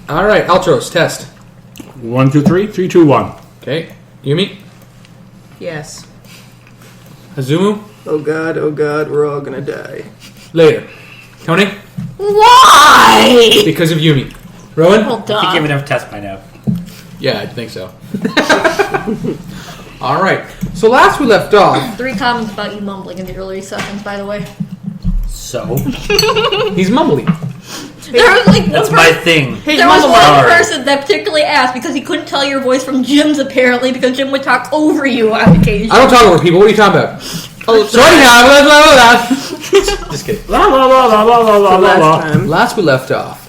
All right, Altros, test. 1, 2, 3. 3, 2, 1. Okay. Yumi? Yes. Hazumu? Oh god, we're all gonna die. Later. Tonei? Why? Because of Yumi. Rowen? Well, duh. I think you have enough tests by now. Yeah, I think so. All right. So last we left off, 3 comments about you mumbling in the early sessions, by the way. So? he's mumbling. There was like That's my thing. There was one person that particularly asked because he couldn't tell your voice from Jim's apparently because Jim would talk over you on occasion. I don't talk over people. What are you talking about? Oh, sorry now. Blah, blah, blah. Just kidding. La la la la la la la la. Last we left off,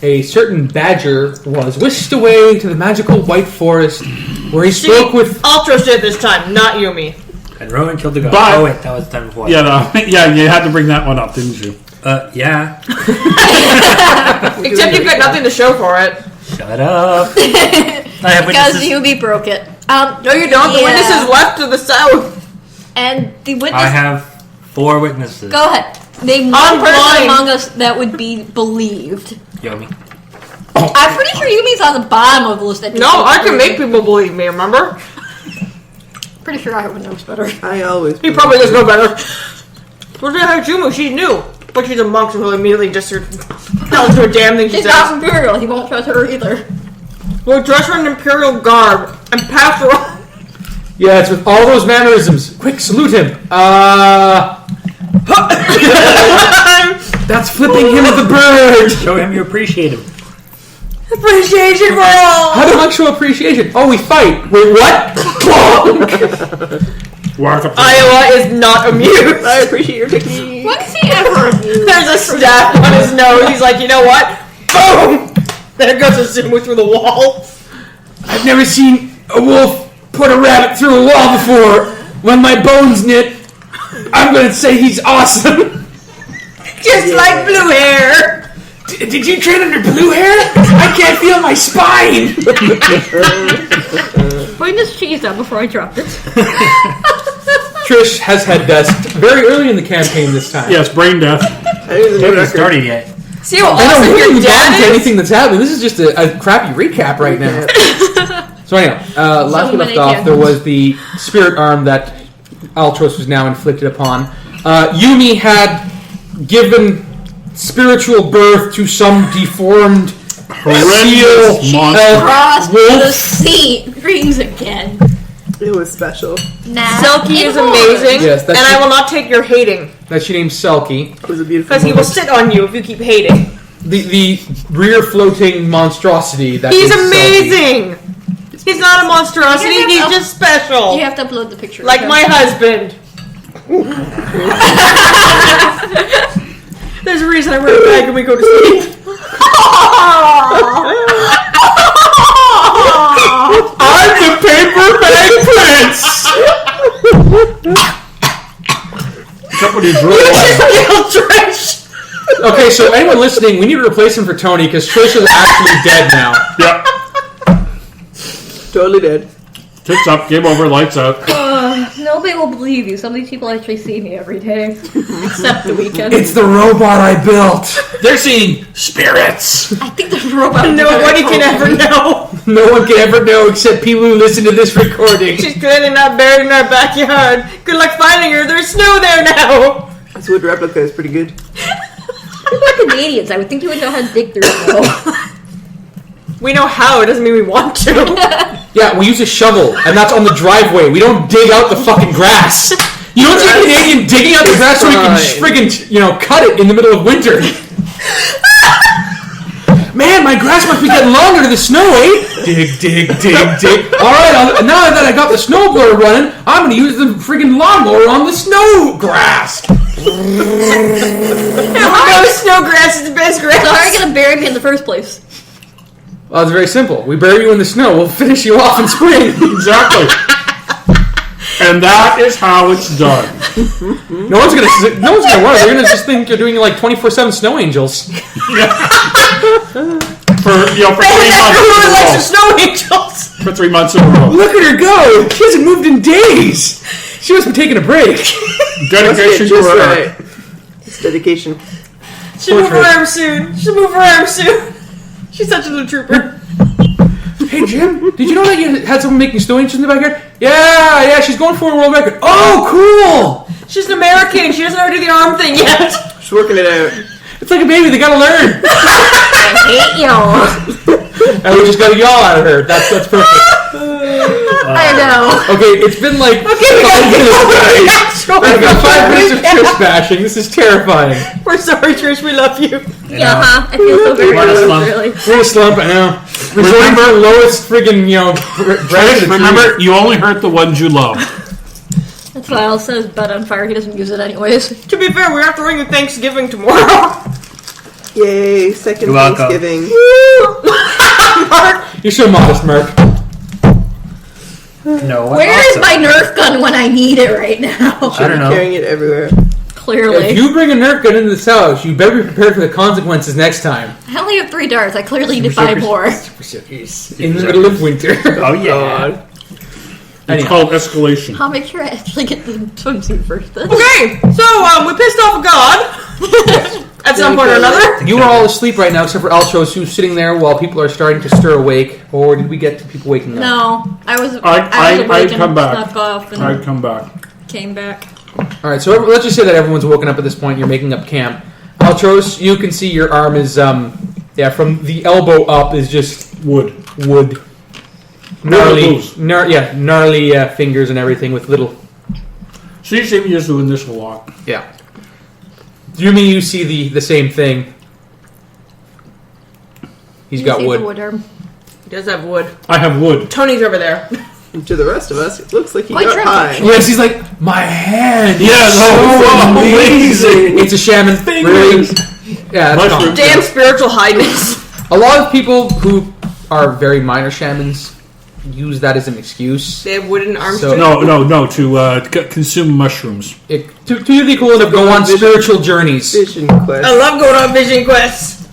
a certain badger was whisked away to the magical white forest where he spoke with... Altros did this time, not Yumi. And Rowen killed the god. But- Oh wait, that was the time before. Yeah, no, yeah, you had to bring that one up, didn't you? Yeah. Except you've got nothing to show for it. Shut up. I have Because witnesses. Yumi broke it. No, you don't. The witness is left to the south. And the witness... I have 4 witnesses. Go ahead. Name one person among us that would be believed. Yumi. I'm pretty sure Yumi's on the bottom of the list. No, I can make people believe me, remember? Pretty sure I would know better. I always... He probably does know better. Where's Hazumu? She knew. But she's a monk, so he'll immediately just tell her a damn thing she She's says. not Imperial. He won't trust her either. We'll dress her in Imperial garb and pass her on. Yeah, it's with all those mannerisms. Quick, salute him. That's flipping him the bird. Show him you appreciate him. Appreciation for all. How do I show appreciation? Oh, we fight. Wait, what? Iowa is not amused. I appreciate your technique. When is he ever amused? There's a staff on his nose. He's like, you know what? Boom! There goes Hazumu through the wall. I've never seen a wolf put a rabbit through a wall before. When my bones knit, I'm going to say he's awesome. Just like blue hair. Did you train under blue hair? I can't feel my spine. Putting this cheese down before I dropped it. Trish has had death very early in the campaign this time. Yes, brain death. Haven't started yet. See how I know, awesome we your haven't gotten dad to is? anything that's happening. This is just a crappy recap right now. So anyhow, last we left off, there was the spirit arm that Altros was now inflicted upon. Yumi had given spiritual birth to some deformed Horrendous monster. Cross the wolf. sea. Rings again. It was special. Nah. Selkie is amazing, Yes, that's and I it. will not take your hating. That she named Selkie. It was a beautiful Because he will moment. sit on you if you keep hating. The rear floating monstrosity that He's is Selkie. amazing! He's not a monstrosity, You have he's to- just special. You have to upload the picture. Like my husband. There's a reason I wear a bag when we go to sleep. I'm the paper bag prince! Somebody drew it. Trish! Okay, so anyone listening, we need to replace him for Tonei because Trish is actually dead now. Yep. Totally dead. Tits up, game over, lights out. Nobody will believe you. Some of these people actually see me every day. Except the weekend. It's the robot I built. They're seeing spirits. I think the robot... Nobody can ever know. No one can ever know except people who listen to this recording. She's clearly not buried in our backyard. Good luck finding her. There's snow there now. This wood replica is pretty good. We're Canadians. I would think you would know how to dig through snow. We know how. It doesn't mean we want to. Yeah, we use a shovel, and that's on the driveway. We don't dig out the fucking grass. You don't see a Canadian digging out the grass so we can friggin', cut it in the middle of winter. Man, my grass must be getting longer to the snow, eh? Dig, dig, dig, dig. All right, now that I got the snowblower running, I'm going to use the friggin' lawnmower on the snow grass. No, snow grass is the best grass. So how are you going to bury me in the first place? Well, it's very simple. We bury you in the snow. We'll finish you off in spring. Exactly. And that is how it's done. No one's gonna worry. They're gonna just think you're doing like 24/7 snow angels. For 3 months in a row. Snow angels. For 3 months in a row. Look at her go! She hasn't moved in days. She must be taking a break. Dedication to Just her. right. It's dedication. She'll move her arm soon. She's such a little trooper. Hey Jim, did you know that you had someone making snow inches in the backyard? Yeah, she's going for a world record. Oh, cool! She's an American. She doesn't know how to do the arm thing yet. She's working it out. It's like a baby, they gotta learn. I hate y'all. And we just got a yawl out of her. That's perfect. I know. Okay, it's been like I've got 5 minutes of Trish bashing. This is terrifying. We're sorry, Trish. We love you. Yeah, I feel so very We're in a bad, slump. really. We're in a slump, I know. Remember, lowest friggin', Remember, you only hurt the ones you love. That's why Al says bed on fire. He doesn't use it anyways. To be fair, we're throwing the Thanksgiving tomorrow. Yay, second You're welcome. Thanksgiving. Marc, You're so modest, Marc. No. Where is my Nerf gun when I need it right now? I don't know. Carrying it everywhere. Clearly. If you bring a Nerf gun into this house, you better be prepared for the consequences next time. I only have 3 darts. I clearly need 5 more. In the middle of winter. Oh yeah. It's Anyhow. called escalation. I'll make sure I actually get the swimsuit first then. okay, so we pissed off a god at some point or another. You are all asleep right now, except for Altros, who's sitting there while people are starting to stir awake. Or did we get to people waking up? No, I was I'd awake come and back. snuck off and I'd come back. came back. All right, so let's just say that everyone's woken up at this point. You're making up camp. Altros, you can see your arm is, from the elbow up is just Wood. gnarly fingers and everything with little. So you see me just doing this a lot. Yeah. You mean you see the same thing? He's got wood. He does have wood. I have wood. Tony's over there. And to the rest of us, it looks like he Quite got true. high. Yes, he's like, my hand. Yes, so amazing. It's a shaman. Really? Yeah, that's Mushroom. common. Damn spiritual highness. A lot of people who are very minor shamans use that as an excuse. They have wooden arms. So- too. No, to consume mushrooms. To the equivalent of go on spiritual journeys. Vision quest. I love going on vision quests.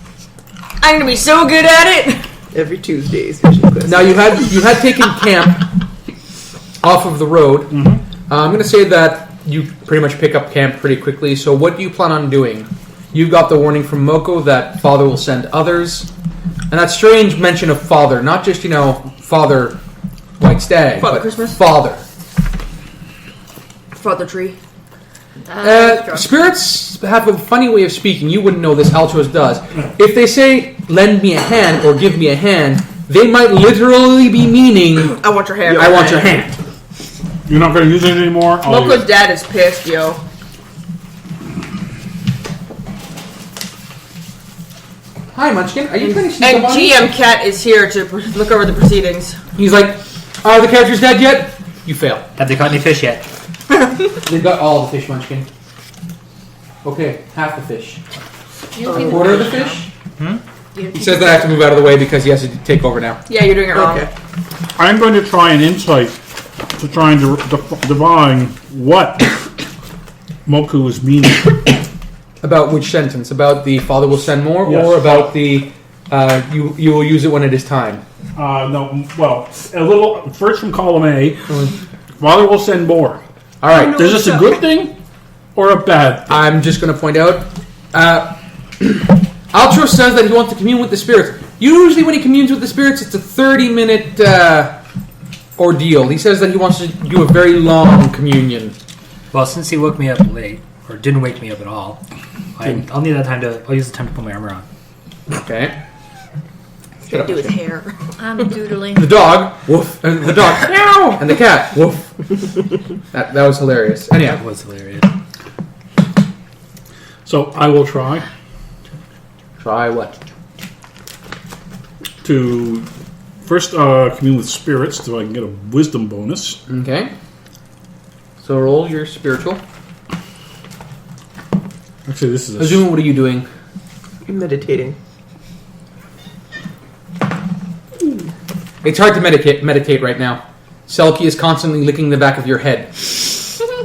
I'm gonna be so good at it. Every Tuesday's vision quest. Now you had taken camp off of the road. Mm-hmm. I'm going to say that you pretty much pick up camp pretty quickly. So what do you plan on doing? You got the warning from Moko that Father will send others, and that strange mention of Father, not just Father White Stag, Father but Christmas? Father. Father tree. Spirits have a funny way of speaking. You wouldn't know this. Altros does. If they say "lend me a hand" or "give me a hand," they might literally be meaning I want your hand. "I want your hand." You're not going to use it anymore? I'll use Moko's it. dad is pissed, yo. Hi, Munchkin. Are you trying to sneak And up on me? GM Cat is here to look over the proceedings. He's like, "Are the characters dead yet?" You fail. Have they caught any fish yet? They've got all the fish, Munchkin. Okay, half the fish. A quarter of the fish? He says that I have to move out of the way because he has to take over now. Yeah, you're doing it wrong. Okay. I'm going to try an insight to try and divine what Moku is meaning. About which sentence? About the Father will send more, Yes. or about the you will use it when it is time? No, well, a little first from column A. Father will send more. All right. Is this a good thing or a bad thing? I'm just going to point out. Altros says that he wants to commune with the spirits. Usually, when he communes with the spirits, it's a 30-minute ordeal. He says that he wants to do a very long communion. Well, since he woke me up late, or didn't wake me up at all, I'll need that time I'll use the time to put my armor on. Okay. Shut up. Do his hair. I'm doodling. The dog, woof, and the dog, meow, and the cat, woof. That was hilarious. Anyhow, That was hilarious. So I will try try what? to first commune with spirits so I can get a wisdom bonus. Okay. So roll your spiritual. Actually, this is a Hazumu, what are you doing? Meditating. It's hard to meditate right now. Selkie is constantly licking the back of your head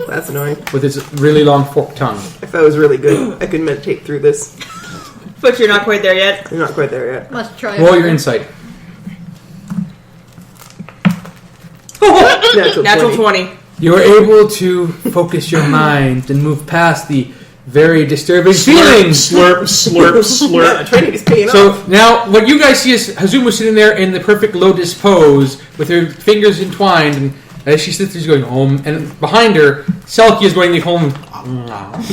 That's annoying. with its really long forked tongue. If I was really good, I could meditate through this. But you're not quite there yet. I'm not quite there yet. Must try. Roll your insight. Natural Natural 20. 20. You are able to focus your mind and move past the Very disturbing feelings. Slurp, slurp, slurp. Yeah, training is paying off. So now, what you guys see is Hazumu sitting there in the perfect lotus pose with her fingers entwined, and as she sits there, she's going home. And behind her, Selkie is going home on her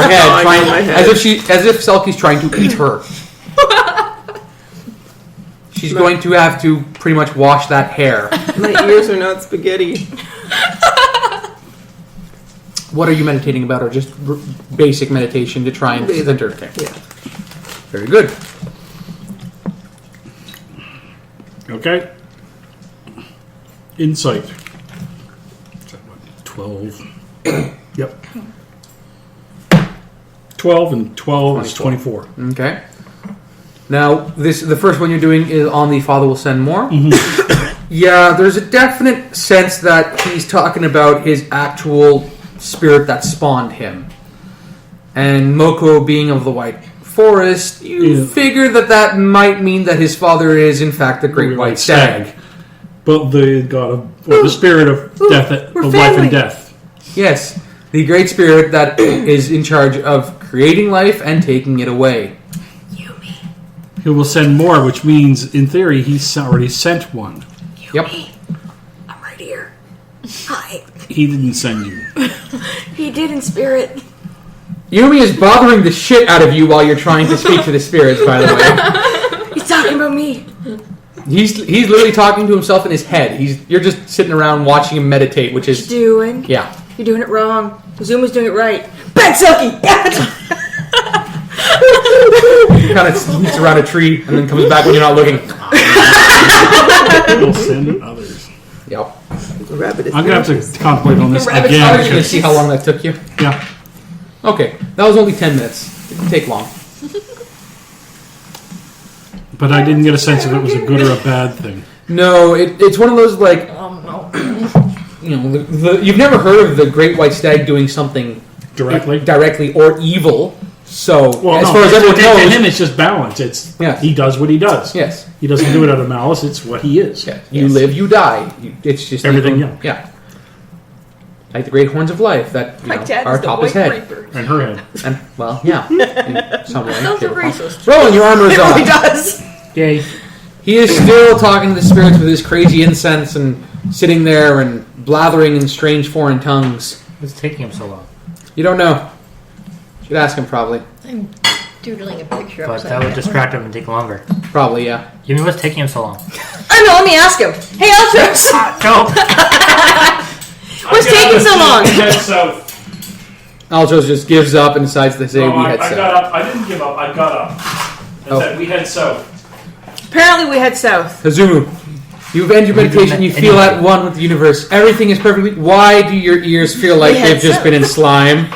head, as if Selkie's trying to eat her. She's going to have to pretty much wash that hair. My ears are not spaghetti. What are you meditating about, or just basic meditation to try and center? Okay. Yeah. Very good. Okay. Insight. 12. Yep. 12 and 12 is 24. Okay. Now, the first one you're doing is on the Father Will Send More. Mm-hmm. Yeah, there's a definite sense that he's talking about his actual spirit that spawned him. And Moko being of the White Forest, you figure that might mean that his father is, in fact, the Great White Stag. But the god of, the spirit of death, of life and death. Yes, the Great Spirit that is in charge of creating life and taking it away. Yumi. He will send more, which means, in theory, he's already sent one. Yumi. Yep. I'm right here. Hi. He didn't send you. He did in spirit. Yumi is bothering the shit out of you while you're trying to speak to the spirits, by the way. He's talking about me. He's literally talking to himself in his head. You're just sitting around watching him meditate, which is... Doing? Yeah. You're doing it wrong. Hazuma's doing it right. Bad Selkie! He kind of sneaks around a tree and then comes back when you're not looking. He'll send others. Yep. Rabbit is I'm going to have to contemplate on this Rabbit's Are you again. going to see how long that took you? Yeah. Okay. That was only 10 minutes. It didn't take long. But I didn't get a sense if it was a good or a bad thing. No, it's one of those, like... No. You know, you've never heard of the Great White Stag doing something... Directly or evil. So, as far as everyone to knows... him, it's just balance. It's Yes. He does what he does. Yes. He doesn't do it out of malice. It's what he is. Yeah. You live, you die. It's just... Everything, evil. Yeah. Like the great horns of life that My dad are is the atop his White head. Reaper. And her head. And, well, yeah. In some way. Those shape, are or form. racist. Rowen, your armor is It really on. does. Yay. He is still talking to the spirits with his crazy incense and sitting there and blathering in strange foreign tongues. What's taking him so long? You don't know. Should ask him, probably. I'm doodling a picture But upside that would down. distract him and take longer. Probably, yeah. Yumi, what's taking him so long? I don't know, let me ask him. Hey, Altros! No. What's taking so long? Head south. Altros just gives up and decides to say we head south. up. I didn't give up. I got up. I said we head south. Apparently we head south. Hazumu, you've ended your meditation. You feel at one with the universe. Everything is perfectly... Why do your ears feel like they've just been in slime?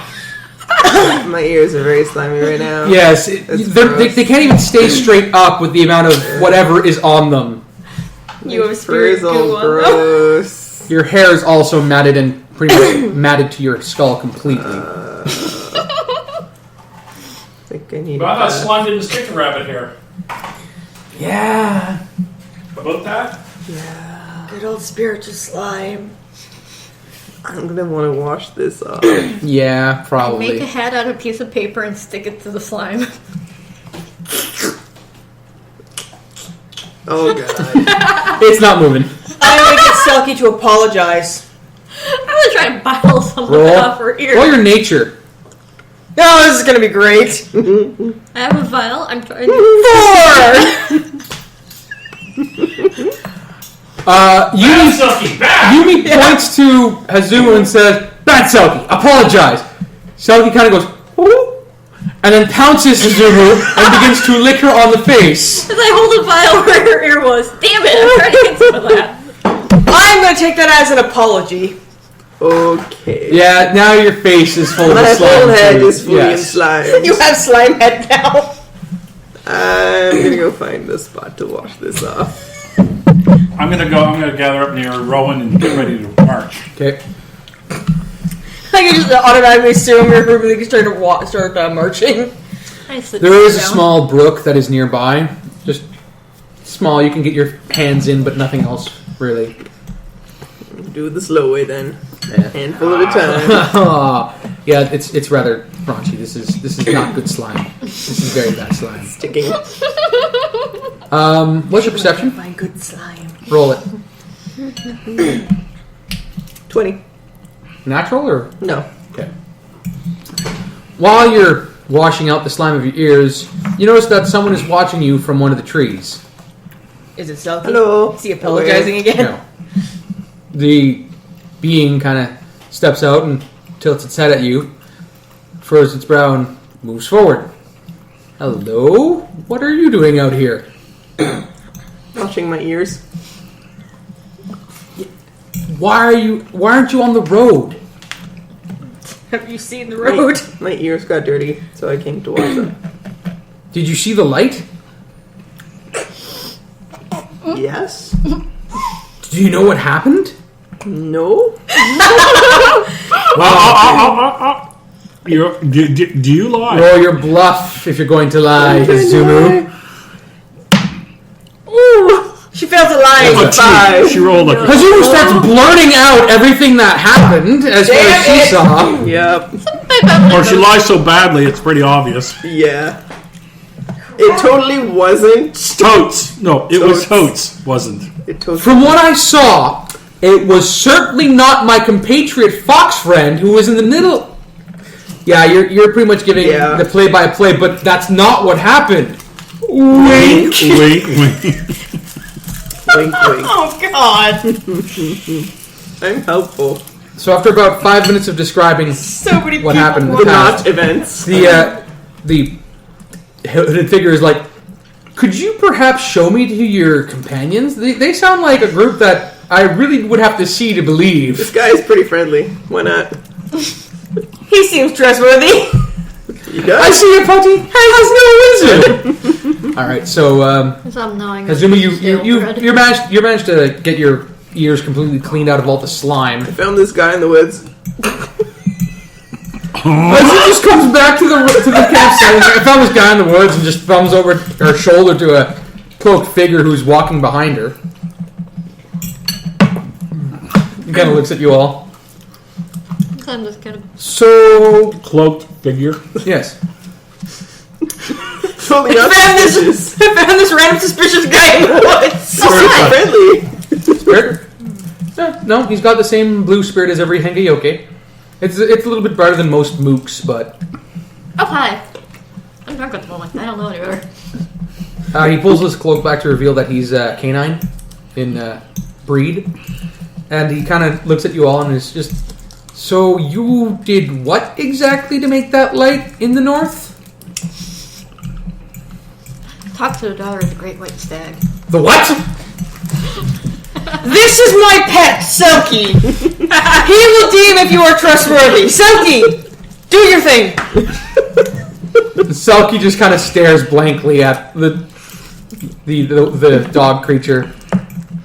My ears are very slimy right now. Yes. Gross. They can't even stay straight up with the amount of whatever is on them. You have a spirit Frizzle, goo on them. gross. Your hair is also matted and pretty much matted to your skull completely. I think I need But I thought slime didn't stick to rabbit hair. Yeah. About that? Good old spiritual slime. I'm gonna want to wash this off. Yeah, Make probably. a hat out of a piece of paper and stick it to the slime. Oh god. It's not moving. I'm gonna get Selkie to apologize. I'm gonna try and bottle something Roll. off her ear. Roll your nature. No, this is gonna be great. I have a vial. I'm trying to... 4! Yumi points to Hazumu and says, "Bad Selkie, apologize." Selkie kind of goes, "Ooh," and then pounces Hazumu and begins to lick her on the face. As I hold a vial where her ear was. Damn it, I'm trying to get some of that. I'm gonna take that as an apology. Okay. Yeah, now your face is full My of slime. whole head too. is fully in slime. You have slime head now. I'm gonna go find a spot to wash this off. I'm gonna gather up near Rowen and get ready to march. Okay. I can just automatically assume you're really starting to start marching. I sit There is a down. small brook that is nearby. Just small, you can get your hands in, but nothing else really. Do it the slow way then. Yeah. Handful at a time. Yeah, it's rather raunchy. This is not good slime. This is very bad slime. Sticking. What's your perception? My good slime. Roll it. 20. Natural or No. okay? While you're washing out the slime of your ears, you notice that someone is watching you from one of the trees. Is it Selkie? Hello. Is he apologizing again? No. The being kind of steps out and tilts its head at you, furrows its brow, and moves forward. Hello? What are you doing out here? Washing my ears. Why aren't you on the road? Have you seen the road? My ears got dirty, so I came to wash them. Did you see the light? Yes? Do you know what happened? No? Do you lie? Roll your bluff if you're going to lie, Hazumu. Ooh! She failed to lie. Oh, 5. she rolled like Hazumu starts blurting out everything that happened as far as she saw. Yep. or she lies so badly, it's pretty obvious. Yeah. It totally wasn't. Totes. No, it was Totes. totes. Wasn't. It totally From what I saw, it was certainly not my compatriot Fox friend who was in the middle. Yeah, you're pretty much giving the play-by-play, but that's not what happened. Wink. Wink. wink, wink. Oh, God. I'm helpful. So after about 5 minutes of describing So many what people happened in were the The past, not events. the hooded figure is like, could you perhaps show me to your companions? They sound like a group that I really would have to see to This believe. guy is pretty friendly. Why not? He seems trustworthy. You I does? see a putty has no wizard. All right, so So I'm gnawing. Hazumu, stale bread. you managed to get your ears completely cleaned out of all the slime. I found this guy in the woods. As he just comes back to the campsite, I found this guy in the woods and just thumbs over her shoulder to a cloaked figure who's walking behind her. He kind of looks at you all. I'm just kind of. So, Cloaked figure. yes. Totally not suspicious. I found this random suspicious guy in the woods. So friendly. Spirit? No, he's got the same blue spirit as every Hengeyoke. It's a little bit brighter than most mooks, but Oh, hi. I'm drunk at the moment. I don't know any better. he pulls his cloak back to reveal that he's canine in breed. And he kind of looks at you all and is just, so you did what exactly to make that light in the north? Talk to the daughter of the Great White Stag. The what? This is my pet, Selkie. He will deem if you are trustworthy. Selkie, do your thing. Selkie just kind of stares blankly at the dog creature.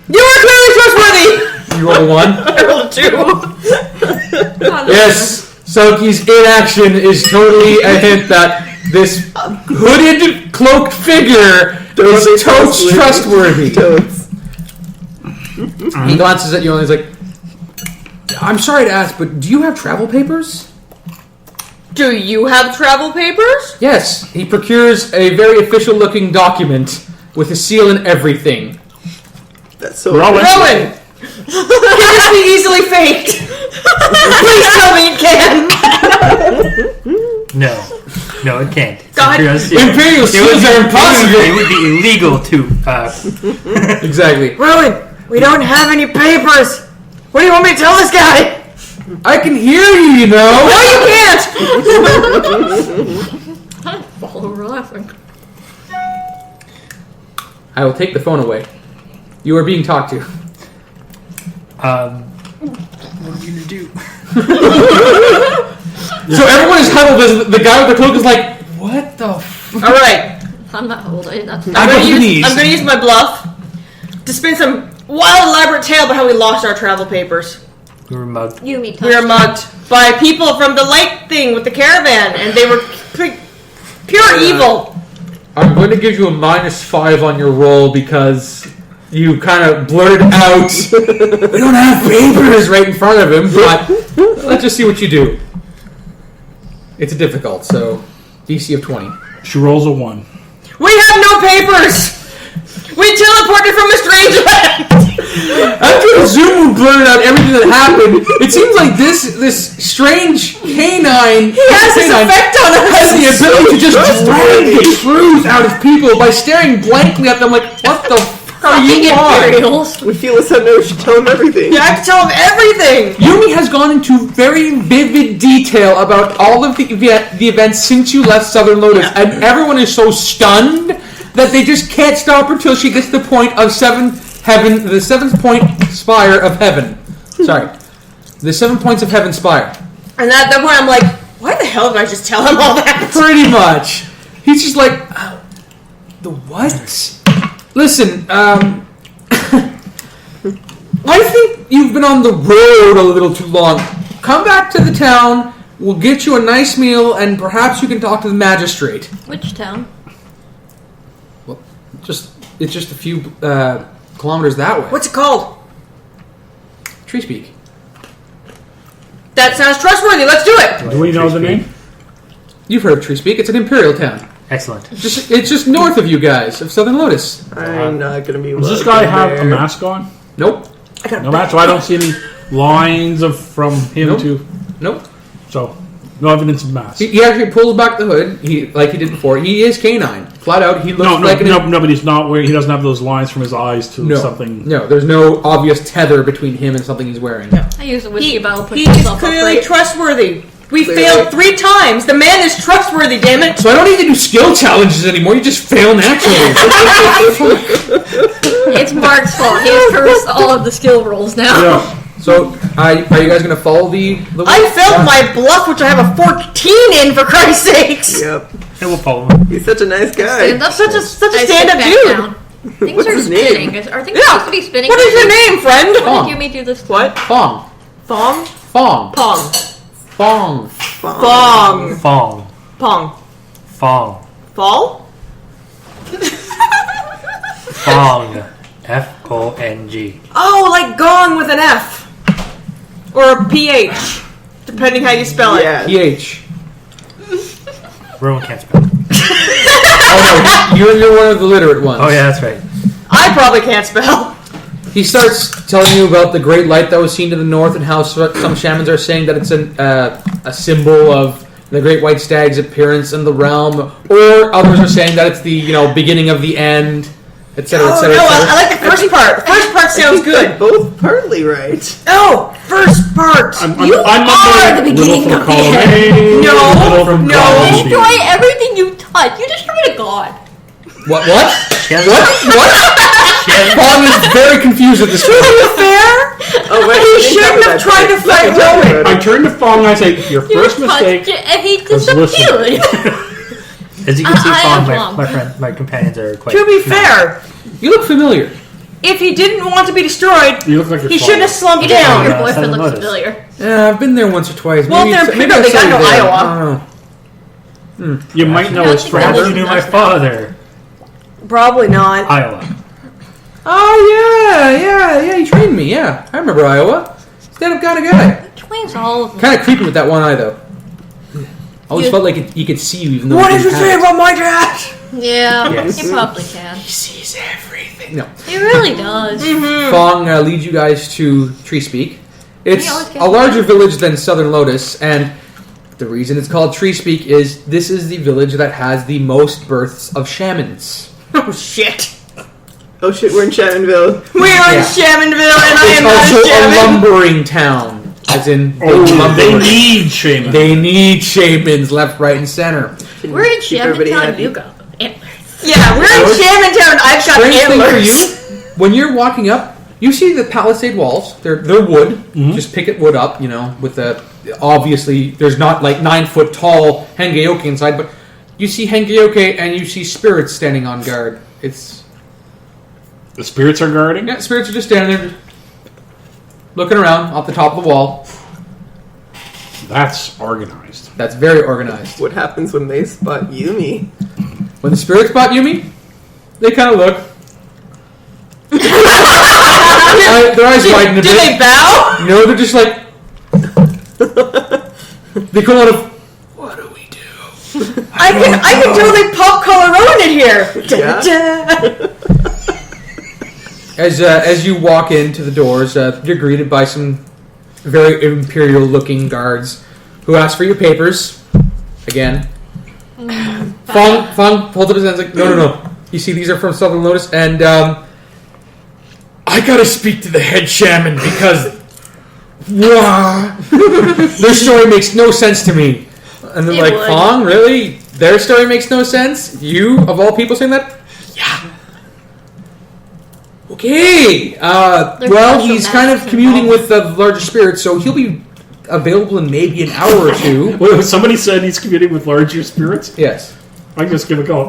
You are clearly trustworthy. You roll a 1? I rolled a 2. Yes, Selkie's inaction is totally a hint that this hooded, cloaked figure is totes trustworthy. Totes. He glances at you and he's like, I'm sorry to ask, but do you have travel papers? Do you have travel papers? Yes. He procures a very official-looking document with a seal and everything. That's so Rowen! Can this be easily faked? Please tell me it can. No, it can't. God. Imperial seals are impossible! It would be illegal to. Exactly. Rowen, we don't have any papers. What do you want me to tell this guy? I can hear you, you know! No, you can't. I fall over laughing. I will take the phone away. You are being talked to. What are you gonna do? So everyone is huddled as the guy with the cloak is like, what the f... All right. I'm not old. I did not. I'm gonna use my bluff to spin some wild, elaborate tale about how we lost our travel papers. We were mugged. Yumi We were mugged by people from the light thing with the caravan, and they were pure evil. I'm going to give you a -5 on your roll because you kind of blurted out, we don't have papers right in front of him, but let's just see what you do. It's a difficult, so DC of 20. She rolls a 1. We have no papers! We teleported from a strange land! After Hazumu blurted out everything that happened, it seems like this strange canine has this effect on us! Has the ability to just drag the truth out of people by staring blankly at them like, what the fuck are you on? Imperials. We feel as though no, we should tell him everything. Yeah, I have to tell him everything! Yumi has gone into very vivid detail about all of the events since you left Southern Lotus, and everyone is so stunned that they just can't stop her till she gets to the point of the 7th point spire of heaven. Sorry. The 7 points of heaven spire. And at that point I'm like, why the hell did I just tell him all that? Pretty much. He's just like, the what? Listen, I think you've been on the road a little too long. Come back to the town, we'll get you a nice meal, and perhaps you can talk to the magistrate. Which town? Well, it's just a few kilometers that way. What's it called? Tree Speak. That sounds trustworthy, let's do it! Do we know the name? You've heard of Tree Speak. It's an imperial town. Excellent. It's just north of you guys, of Southern Lotus. I'm not going to be Does this welcome guy have a there. mask on? Nope. No mask, so I don't see any lines from him Nope. to... Nope. So, no evidence of mask. He actually pulls back the hood, like he did before. He is canine. Flat out, he looks like an... No, but he's not wearing... He doesn't have those lines from his eyes to something... No, there's no obvious tether between him and something he's wearing. I use the whiskey bottle. Put He is myself clearly upright. trustworthy. We Clearly. failed 3 times. The man is trustworthy, damn it. So I don't need to do skill challenges anymore. You just fail naturally. It's Mark's fault. He has cursed all of the skill rolls now. Yeah. So, are you guys going to follow the I failed my bluff, which I have a 14 in, for Christ's sakes. Yep. Hey, we'll follow him. He's such a nice guy. Stand up. Such a I stand-up sit back dude. down. Things What's are his spinning. name? Are things Yeah. supposed to be spinning? What is your name, friend? What did Yumi do this time? What? Fong. Fong? Fong. Pong. Fong. Fong. Fong. Pong. Fong. Fall? Fong. F-O-N-G. Oh, like gong with an F. Or a PH. Depending how you spell it. Yeah. PH. Rowen can't spell. Oh no, you're one of the literate ones. Oh, yeah, that's right. I probably can't spell. He starts telling you about the great light that was seen to the north and how some shamans are saying that it's a symbol of the great white stag's appearance in the realm, or others are saying that it's the beginning of the end, etc., Oh, etc., no, etc. I like the first part. The first part sounds good. Both partly right. Oh, first part. I'm You are the beginning little of from the column end. A, No, little from no. column B. Destroy everything you touch. You destroyed a god. What? She has- What? Fong is very confused at this To point. be fair, Oh, wait. he we didn't shouldn't cover have that tried to part. Let fight me talk Rowen. about I it. turn to Fong and I say, your You first touched mistake it and he was listening. disappeared. As you can see, I am Fong, wrong. my companions are quite... To be fair, You look familiar. if he didn't want to be destroyed, You look like your he shouldn't have father. slumped Your down. boyfriend Southern looks Lotus. familiar. Yeah, I've been there once or twice. Well, maybe they're maybe Peter, I they saw got you no there. Iowa. I don't know. You might know his Perhaps father. you knew my father. Probably not. Iowa. Oh yeah, he trained me. Yeah, I remember Iowa. Stand-up kind of guy. Twins all of them. Kind of creepy with that one eye though. Always You- felt like he could see you even though What he did you didn't say have it. about my dad? Yeah, Yes. he probably can. He sees everything. No. He really does. Fong leads you guys to Tree Speak. It's We always get a larger village than Southern Lotus, and the reason it's called Tree Speak is this is the village that has the most births of shamans. Oh shit. Oh shit, we're in Shamanville. We are in Yeah. Shamanville and I It's am not also a a shaman. lumbering town, as in Oh, they lumbering. need Shaman. They need shamans left, right, and center. We're in Keep everybody Shaman Town. happy. You got antlers. Yeah, we're in Shaman Town. I've got Strange thing for antlers. you, when you're walking up, you see the palisade walls. They're wood, just picket wood up. With the obviously there's not like 9-foot tall hengeyoke inside, but you see hengeyoke and you see spirits standing on guard. The spirits are guarding? Yeah, spirits are just standing there, looking around off the top of the wall. That's organized. That's very organized. What happens when they spot Yumi? When the spirits spot Yumi, they kind of look. Their eyes widen a Do bit. they bow? No, they're just like they come out of. What do I can totally pop color Rowen in here. As you walk into the doors, you're greeted by some very imperial-looking guards who ask for your papers. Again. Fong holds up his hands like, no. You see, these are from Southern Lotus, and I gotta speak to the head shaman because their story makes no sense to me. And they're like, Fong, really? Their story makes no sense? You, of all people, saying that? Yeah. Okay. Well, he's kind of communing with the larger spirits, so he'll be available in maybe an hour or two. Wait, somebody said he's communing with larger spirits? Yes. I just give a call.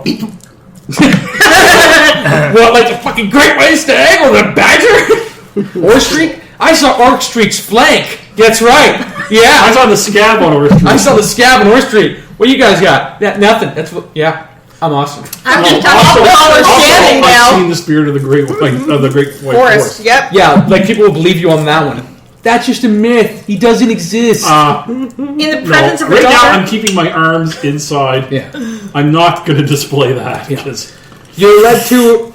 What, like the fucking Great White Stag or the Badger? Or Streak? I saw Orc Streak's flank. That's right. Yeah. I saw the scab on Orr Street. I saw the scab on Orr Street. What you guys got? Yeah, nothing. That's what. Yeah, I'm awesome. I'm standing I've now. seen the spirit of the Great White Forest. Forest. Yep. Yeah, like people will believe you on that one. That's just a myth. He doesn't exist. In the presence of a right now, daughter. I'm keeping my arms inside. Yeah. I'm not going to display that Yeah. because You're led to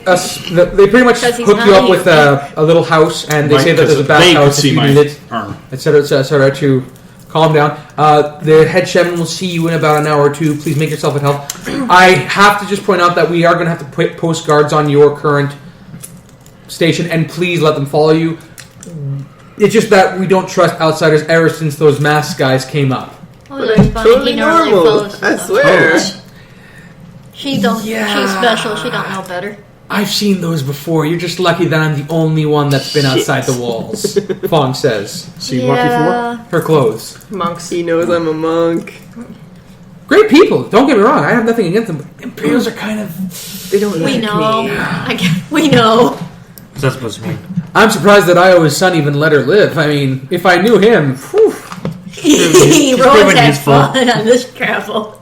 they pretty much Because he's hook you not up with a little house, and they say that there's a they could bathhouse see if you my need it, arm. etc., to calm down. The head shaman will see you in about an hour or two. Please make yourself at help. I have to just point out that we are going to have to put post guards on your current station, and please let them follow you. It's just that we don't trust outsiders ever since those masked guys came up. Oh, that's funny. Totally He normally normal. follows I stuff. swear. She's special. She don't know better. I've seen those before. You're just lucky that I'm the only one that's been outside the walls. Fong says. See Lucky Her clothes. Monks. He knows I'm a monk. Great people. Don't get me wrong. I have nothing against them. But Imperials are kind of... They don't We like know. me. We know. What's that supposed to mean? I'm surprised that Iowa's son even let her live. I mean, if I knew him... Whew. Rowan's had useful. fun on this travel.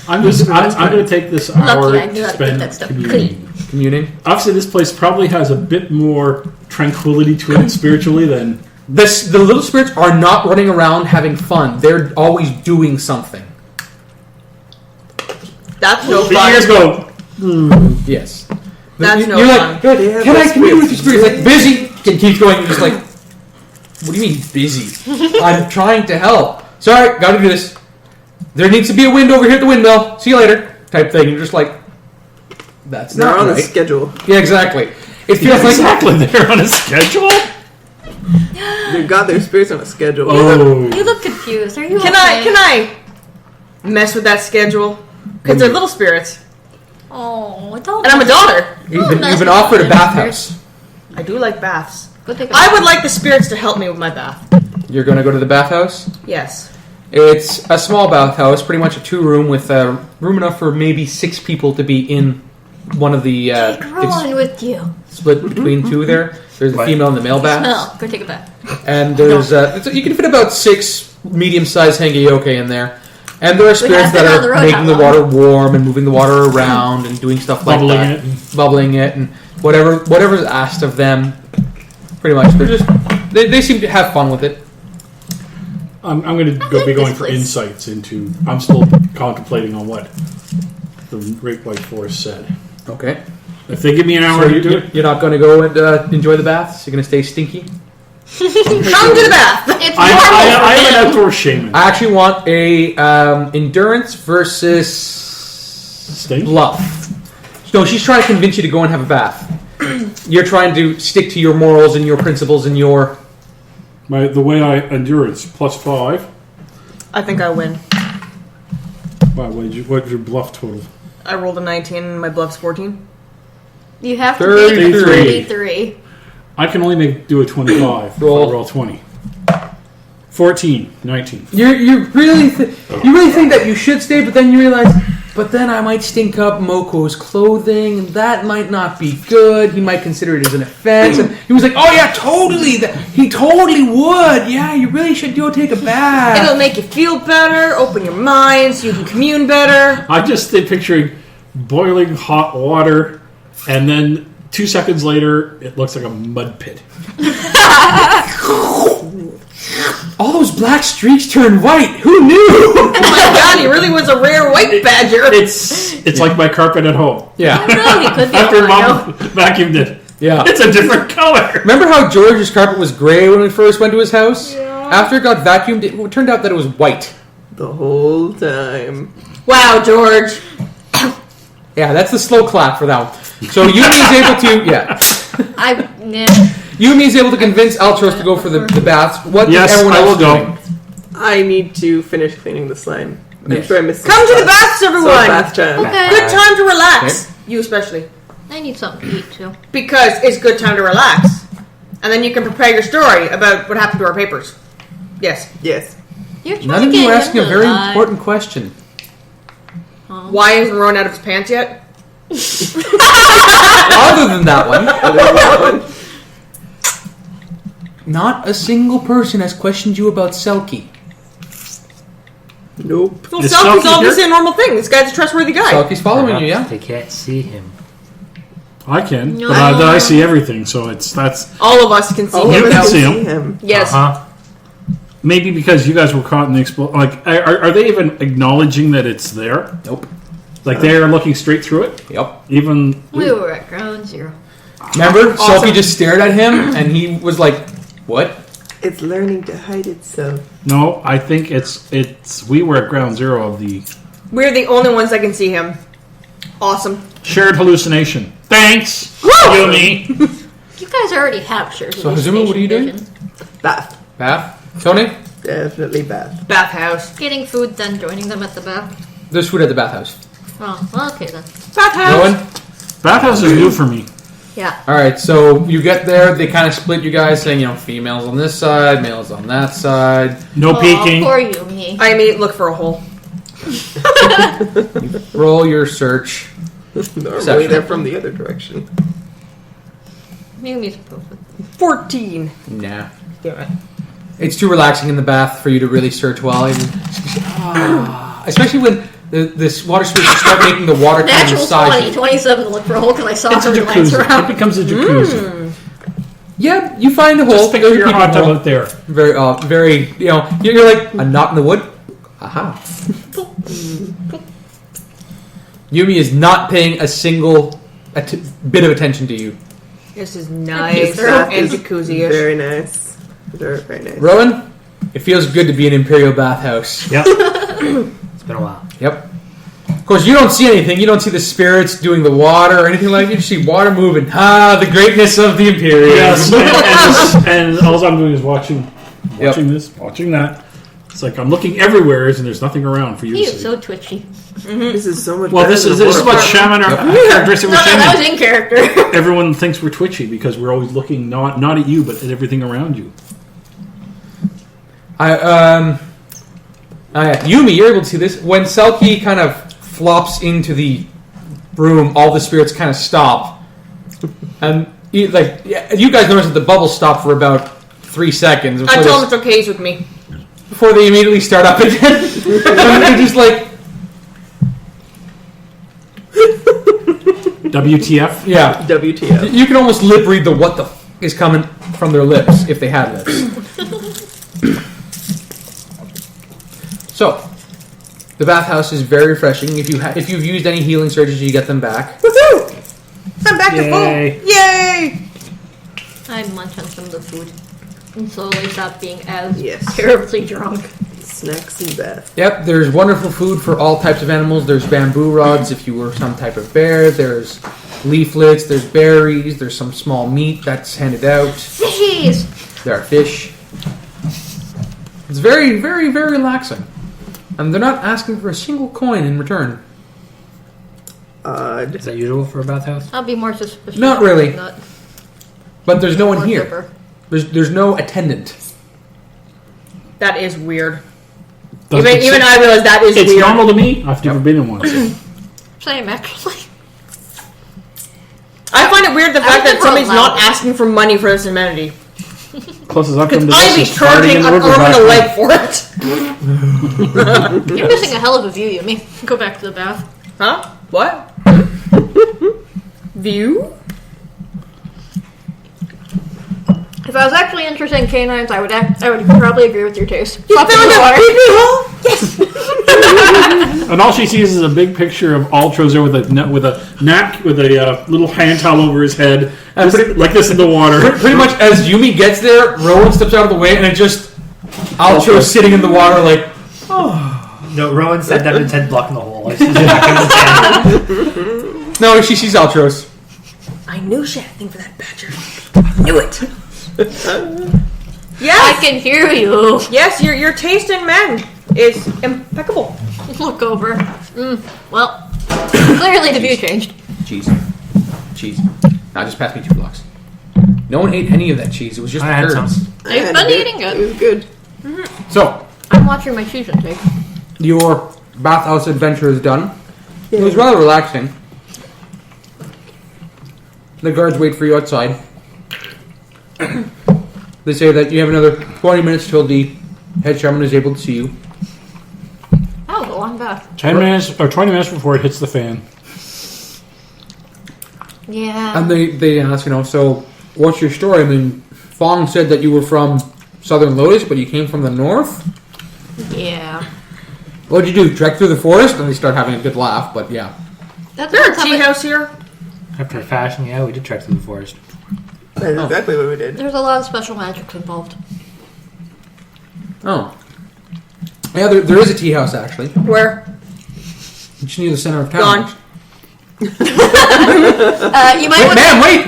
I'm going to take this hour Lucky I knew to how to spend get that stuff communing. Communing. Obviously, this place probably has a bit more tranquility to it spiritually than... The little spirits are not running around having fun. They're always doing something. That's no The fun. ears go... Yes. That's no You're fun. like, "Good, They have can I those commune with the spirits. spirits? Like, busy. And keeps going. You're just like, what do you mean busy? I'm trying to help. Sorry, gotta do this. There needs to be a wind over here at the windmill. See you later. Type thing. You're just like, that's They're not on a right. schedule. Yeah, exactly. It feels like Exactly, they're on a schedule? They've got their spirits on a schedule. Oh. You look confused. Are you Can okay? I mess with that schedule? Because they're little spirits. Oh, don't. And I'm a daughter. you've mess been with offered a them. bathhouse. I do like baths. Go take a I bath. would like the spirits to help me with my bath. You're going to go to the bathhouse? Yes. It's a small bathhouse, pretty much a 2-room with room enough for maybe 6 people to be in one of the... Take Rowan it's with you. split between 2 there. There's the Right. female and the male baths. Smell. Go take a bath. And there's you can fit about 6 medium-sized hangayoke in there. And there are spirits have been that on the are road making how the long? water warm and moving the water around and doing stuff like Bubbling that. it. Bubbling it and whatever's asked of them. Pretty much, they're just they seem to have fun with it. I'm going to like be going this for place. insights into... I'm still contemplating on what the Great White Forest said. Okay. If they give me an hour So to do it... you're not going to go and enjoy the baths? You're going to stay stinky? Come to the bath. It's I normal am for an him. outdoor shaman. I actually want a endurance versus Stink? bluff. No, she's trying to convince you to go and have a bath. You're trying to stick to your morals and your principles and your... The way I endurance, +5. I think I win. Wow, what's your bluff total? I rolled a 19 and my bluff's 14. You have to 33. beat 33. I can only do a 25. Roll. If I roll 20. 14, 19. You really think that you should stay, but then you realize, but then I might stink up Moko's clothing, and that might not be good. He might consider it as an offense. And he was like, "Oh yeah, totally. He totally would. Yeah, you really should go take a bath." It'll make you feel better, open your mind so you can commune better. I just stay picturing boiling hot water, and then 2 seconds later, it looks like a mud pit. All those black streaks turn white. Who knew? Oh my god, he really was a rare white badger. It's like my carpet at home. Yeah. No, he could be After albino. Mom vacuumed it. Yeah. It's a different color. Remember how George's carpet was gray when we first went to his house? Yeah. After it got vacuumed, it turned out that it was white. The whole time. Wow, George. Yeah, that's the slow clap for that one. So Yumi is able to, Yumi is able to convince Altros to go for the baths. What is everyone else doing? I need to finish cleaning the slime. I'm sure I missed Come to the baths, everyone. bath time. Okay. Good time to relax. Okay. You especially. I need something to eat too. Because it's good time to relax. And then you can prepare your story about what happened to our papers. Yes. Yes. You're trying None to of get you are asking a him very alive. important question. Why isn't Rowan out of his pants yet? Other than that one, not a single person has questioned you about Selkie. Nope. Well, Is Selkie's Selkie obviously here? a normal thing. This guy's a trustworthy guy. Selkie's following you, yeah? They can't see him. I can, No. but I see everything, so that's All of us can see All You him. of us can see can him. Yes. Maybe because you guys were caught in the explosion. Like, are they even acknowledging that it's there? Nope. Like they're looking straight through it? Yep. Even We were at ground zero. Remember, Selkie just stared at him, and he was like, "What?" It's learning to hide itself. no, I think it's we were at ground zero of the We're the only ones that can see him. Awesome. shared hallucination. Thanks, Yumi. You guys already have shared. So, Hazumu, what are you doing? vision. Bath. Bath? Tony? Definitely bath. Bathhouse. Getting food, then joining them at the bath. There's food at the bathhouse. Oh, well, okay then. Bathhouse. Rowan? Bathhouse is new for me. Yeah. Alright, so you get there, they kind of split you guys, saying, females on this side, males on that side. No peeking. Poor Yumi. I immediately look for a hole. Roll your search. Normally they're from the other direction. Yumi's perfect. 14. Nah. It's too relaxing in the bath for you to really search well. Especially when this water spirits start making the water come Natural inside 20, you. 27 to look for a hole because I saw It's a her glance jacuzzi. It around. becomes a jacuzzi. Yeah, you find a hole. Just picture your People hot tub hole. out there. Very, you're like a knot in the wood. Aha. Yumi is not paying a single bit of attention to you. This is nice Bath and is jacuzzi-ish. Very nice. Very nice. Rowan, it feels good to be an Imperial bathhouse. Yep. It's been a while. Yep. Of course, you don't see anything. You don't see the spirits doing the water or anything like that. You just see water moving. The greatness of the Imperial. Yes, and all I'm doing is watching this, watching that. It's like I'm looking everywhere, and there's nothing around for you He to is see. so twitchy. This is so much Well, better this than is the what water Shaman park. characteristic No, with that Shaman. was in character. Everyone thinks we're twitchy because we're always looking not at you, but at everything around you. Yumi, you're able to see this. When Selkie kind of flops into the room, all the spirits kind of stop. And you guys notice that the bubbles stop for about 3 seconds. I tell him it's okay, he's with me. Before they immediately start up again. And they're just like, WTF? yeah. WTF. You can almost lip read the what the f is coming from their lips, if they had lips. So, the bathhouse is very refreshing. If you've used any healing surges, you get them back. Woohoo! I'm back to Yay. full. Yay! I munch on some of the food and slowly stop being as Yes. terribly drunk. Snacks and bath. Yep, there's wonderful food for all types of animals. There's bamboo rods if you were some type of bear. There's leaflets. There's berries. There's some small meat that's handed out. Fishies! There are fish. It's very, very, very relaxing. And they're not asking for a single coin in return. Odd. Is that usual for a bathhouse? I'll be more suspicious. Not really. Not But there's no one more here. zipper. There's no attendant. That is weird. Doesn't Even say- I realize that is It's weird. normal to me. I've never been in one. So. Same, actually. I find it weird the fact that think we're somebody's not allowed. asking for money for this amenity. Closest I've come to I'd be this is farting in charging the an arm and a river leg for it. You're missing a hell of a view, Yumi. Go back to the bath. Huh? What? View? If I was actually interested in canines, I would probably agree with your taste. You found a baby hole? And all she sees is a big picture of Altros there with a little hand towel over his head, like this in the water. Pretty much as Yumi gets there, Rowen steps out of the way, and it just Altros sitting in the water, like, No, Rowan said that his head blocking the hole. Like, she's not no, she sees Altros. I knew she had a thing for that badger. Knew it. Yes. I can hear you. Yes, your taste in men is impeccable. Look over. Well, clearly the view changed. Cheese. Now just pass me 2 blocks. No one ate any of that cheese. It was just I had curds. some. I've been eating It it. was good. So, I'm watching my cheese intake. your bathhouse adventure is done. It was rather relaxing. The guards wait for you outside. They say that you have another 20 minutes till the head shaman is able to see you. That was a long bath. 10 minutes or 20 minutes before it hits the fan. Yeah. And they ask, so what's your story? I mean, Fong said that you were from Southern Lotus, but you came from the north? Yeah. What'd you do, trek through the forest? And they start having a good laugh, but yeah. That's Is there a not tea house here? After fashion, yeah, we did trek through the forest. That's exactly what we did. There's a lot of special magic involved. Oh. Yeah, there is a tea house, actually. Where? It's near the center of town. Gone. You might want Ma'am, wait!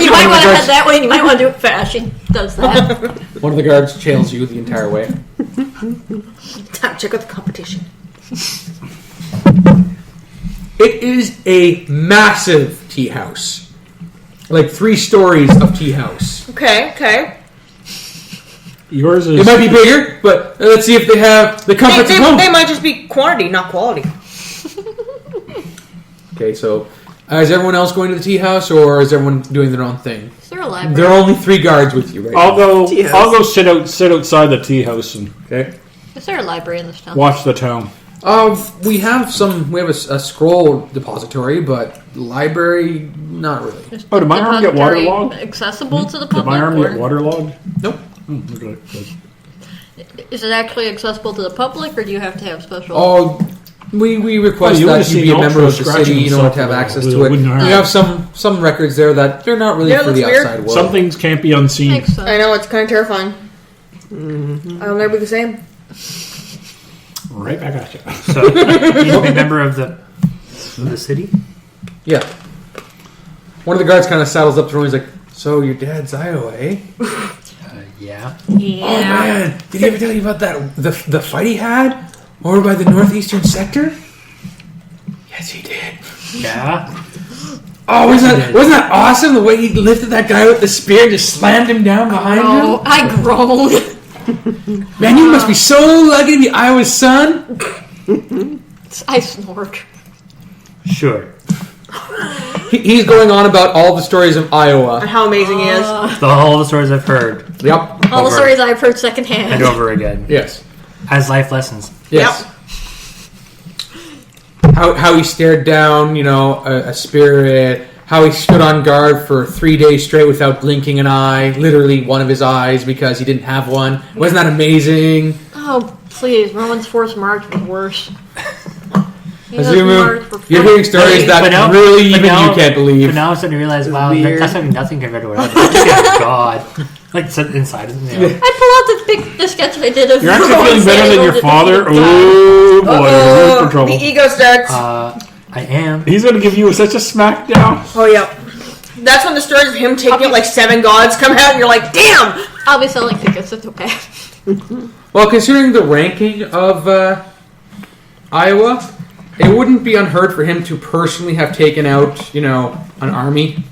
You might want to head that way, and you might want to do it fast. She does that. One of the guards trails you the entire way. Time to check out the competition. It is a massive tea house. Like 3 stories of tea house. Okay. Yours is. It might be bigger, but let's see if they have the comforts of home. They might just be quantity, not quality. Okay, so is everyone else going to the tea house, or is everyone doing their own thing? Is there a library? There are only 3 guards with you right I'll now. go sit outside the tea house and Okay. Is there a library in this town? watch the town. We have a scroll depository, but library, not really. Oh, did my arm get Depository waterlogged? Accessible to the Did public? my arm or- get waterlogged? Nope. Okay, good. Is it actually accessible to the public, or do you have to have special? Oh, we request Oh, you that would've you be seen a member Altros of the city, scratching to himself have with access a to it. wooden You arm. have some records there that they're not really Yeah, it for the looks weird. outside world. Some things can't be unseen. Makes sense. I know, it's kind of terrifying. I'll never be the same. Right back at you. So, you to be a member of the city? Yeah. One of the guards kind of saddles up to him. He's like, "So your dad's Iowa, eh?" Yeah. Yeah. Oh man, did he ever tell you about that the fight he had over by the northeastern sector? Yes, he did. Yeah. Oh, wasn't that awesome? The way he lifted that guy with the spear and just slammed him down behind Oh, I groaned. him. Man, you must be so lucky to be Iowa's son. I snork. Sure. He's going on about all the stories of And Iowa. how amazing he is. All the stories I've heard. Yep. All the Over. stories I've heard secondhand. And over again. Yes. As life lessons. Yes. How he stared down, a spirit. How he stood on guard for 3 days straight without blinking an eye. Literally one of his eyes because he didn't have one. Wasn't that amazing? Oh, please. Rowan's forced march was worse. Hazumu, you're hearing stories that But now- really but even now- you can't believe. But now I'm starting to realize, wow, Weird. that's like nothing compared to what I did. Just God. Like, sit inside of me. I pull out the sketch I did of You're actually Rowan feeling better standing than your over the father? guy. Oh boy, you're in for trouble. The ego starts. I am. He's going to give you such a smackdown. Oh, yeah. That's when the stories of him taking out like 7 gods come out and you're like, damn! I'll be selling tickets. It's okay. Well, considering the ranking of Iowa, it wouldn't be unheard for him to personally have taken out, an army.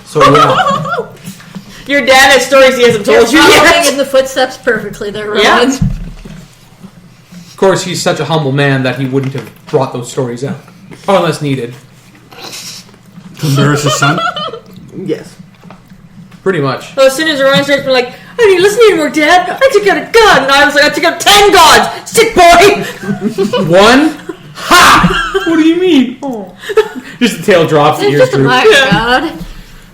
So yeah. Your dad has stories he hasn't You're told you following yet. in the footsteps perfectly there, Rowan. Yeah. Of course, he's such a humble man that he wouldn't have brought those stories out unless needed. To embarrass his son. Yes. Pretty much. So as soon as Rowan starts being like, I didn't listen anymore, Dad. I took out a gun. And I was like, I took out 10 gods. Sick boy. One. Ha! What do you mean? Oh. Just the tail drops, the It's ears just a droop. black god.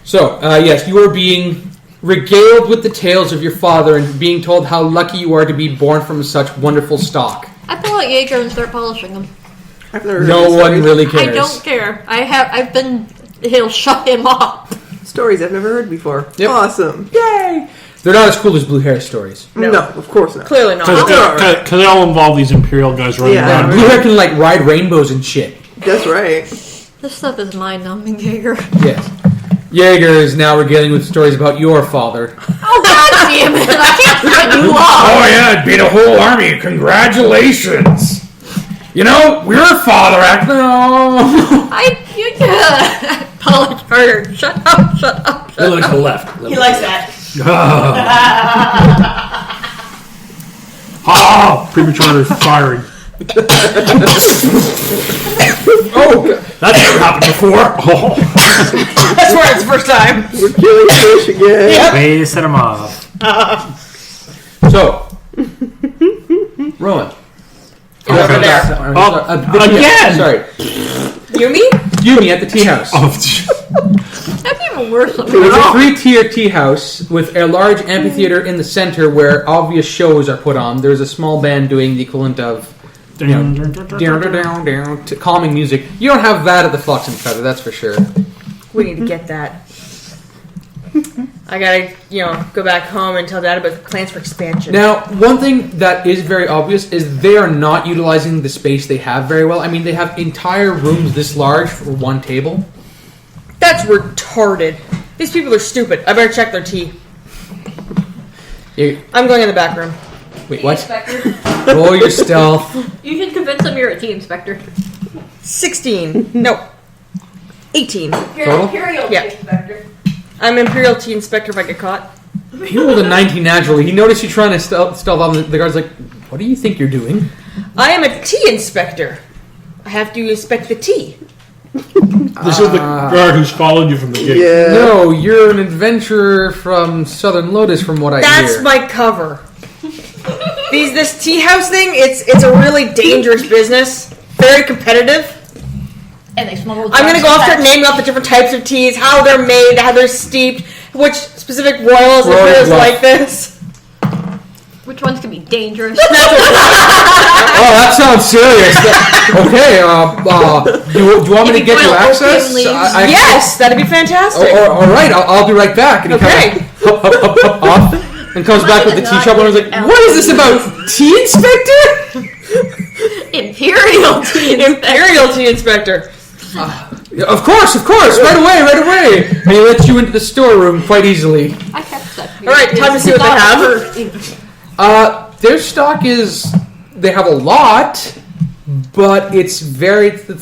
So, yes, you are being regaled with the tales of your father and being told how lucky you are to be born from such wonderful stock. I pull out Jaeger and start polishing them. I've never heard No of one stories. really cares. I don't care. He'll shut him up. Stories I've never heard before. Yep. Awesome. Yay! They're not as cool as Blue Hair stories. No, of course not. Clearly not. Because they all involve these Imperial guys running Yeah. around. Blue Hair can like ride rainbows and shit. That's right. This stuff is mind-numbing, Jaeger. Yes. Jaeger is now regaling with stories about your father. Oh, God damn it. I can't cut you off. Oh yeah, it beat a whole army. Congratulations. You know, we're father act. No. Polish harder. Shut up, shut up, shut Look up. to the left. He likes that. Premature firing. Oh, That's never happened before. Oh. That's where it's the first time. We're killing fish again. Way to set him off. so Rowan. Over there. Again! Sorry, Yumi? Yumi at the tea house. That's even worse than It was a 3-tier tea house with a large amphitheater in the center where obvious shows are put on. There's a small band doing the equivalent of calming music. You don't have that at the Fox and Feather, that's for sure. We need to get that. I gotta, go back home and tell Dad about plans for expansion. Now, one thing that is very obvious is they are not utilizing the space they have very well. I mean, they have entire rooms this large for one table. That's retarded. These people are stupid. I better check their tea. I'm going in the back room. Wait, what? Inspector. Roll your stealth. You should convince them you're a tea inspector. 16. No. 18. You're Total? an Imperial Yeah. tea inspector. I'm Imperial Tea Inspector if I get caught. He rolled a 19 naturally. He noticed you trying to stealth off. The guard's like, what do you think you're doing? I am a tea inspector. I have to inspect the tea. This is the guard who's followed you from the gate. Yeah. No, you're an adventurer from Southern Lotus from what I That's hear. my cover. This tea house thing, it's a really dangerous business. Very competitive. And they smuggled I'm going to go drugs off and there naming off the different types of teas, how they're made, how they're steeped, which specific royals Royal is blood. like this. which ones can be dangerous. Oh, that sounds serious. Okay, do you want me to get you Well, access? opium leaves. Yes, that'd be fantastic. All right, I'll be right back. And he Okay. kind of hop off and comes back with the tea shop. And I was like, what is this about? Tea inspector? Imperial tea inspector. Imperial Tea Inspector. Of course, right away. And he lets you into the storeroom quite easily. I kept that. All right, time to see what they have. Their stock is, they have a lot, but it's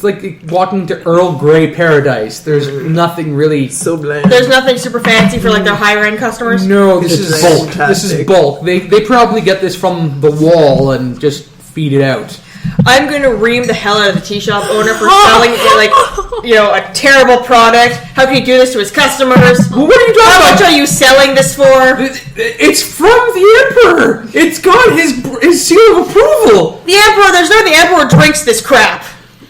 like walking to Earl Grey paradise. There's nothing really. So bland. There's nothing super fancy for like their higher end customers. No, this It's is bulk. fantastic. This is bulk. They probably get this from the wall and just feed it out. I'm going to ream the hell out of the tea shop owner for selling a terrible product. How can he do this to his customers? Well, what are you How talking much about? are you selling this for? It's from the Emperor. It's got his seal of approval. The Emperor, there's no the Emperor drinks this crap.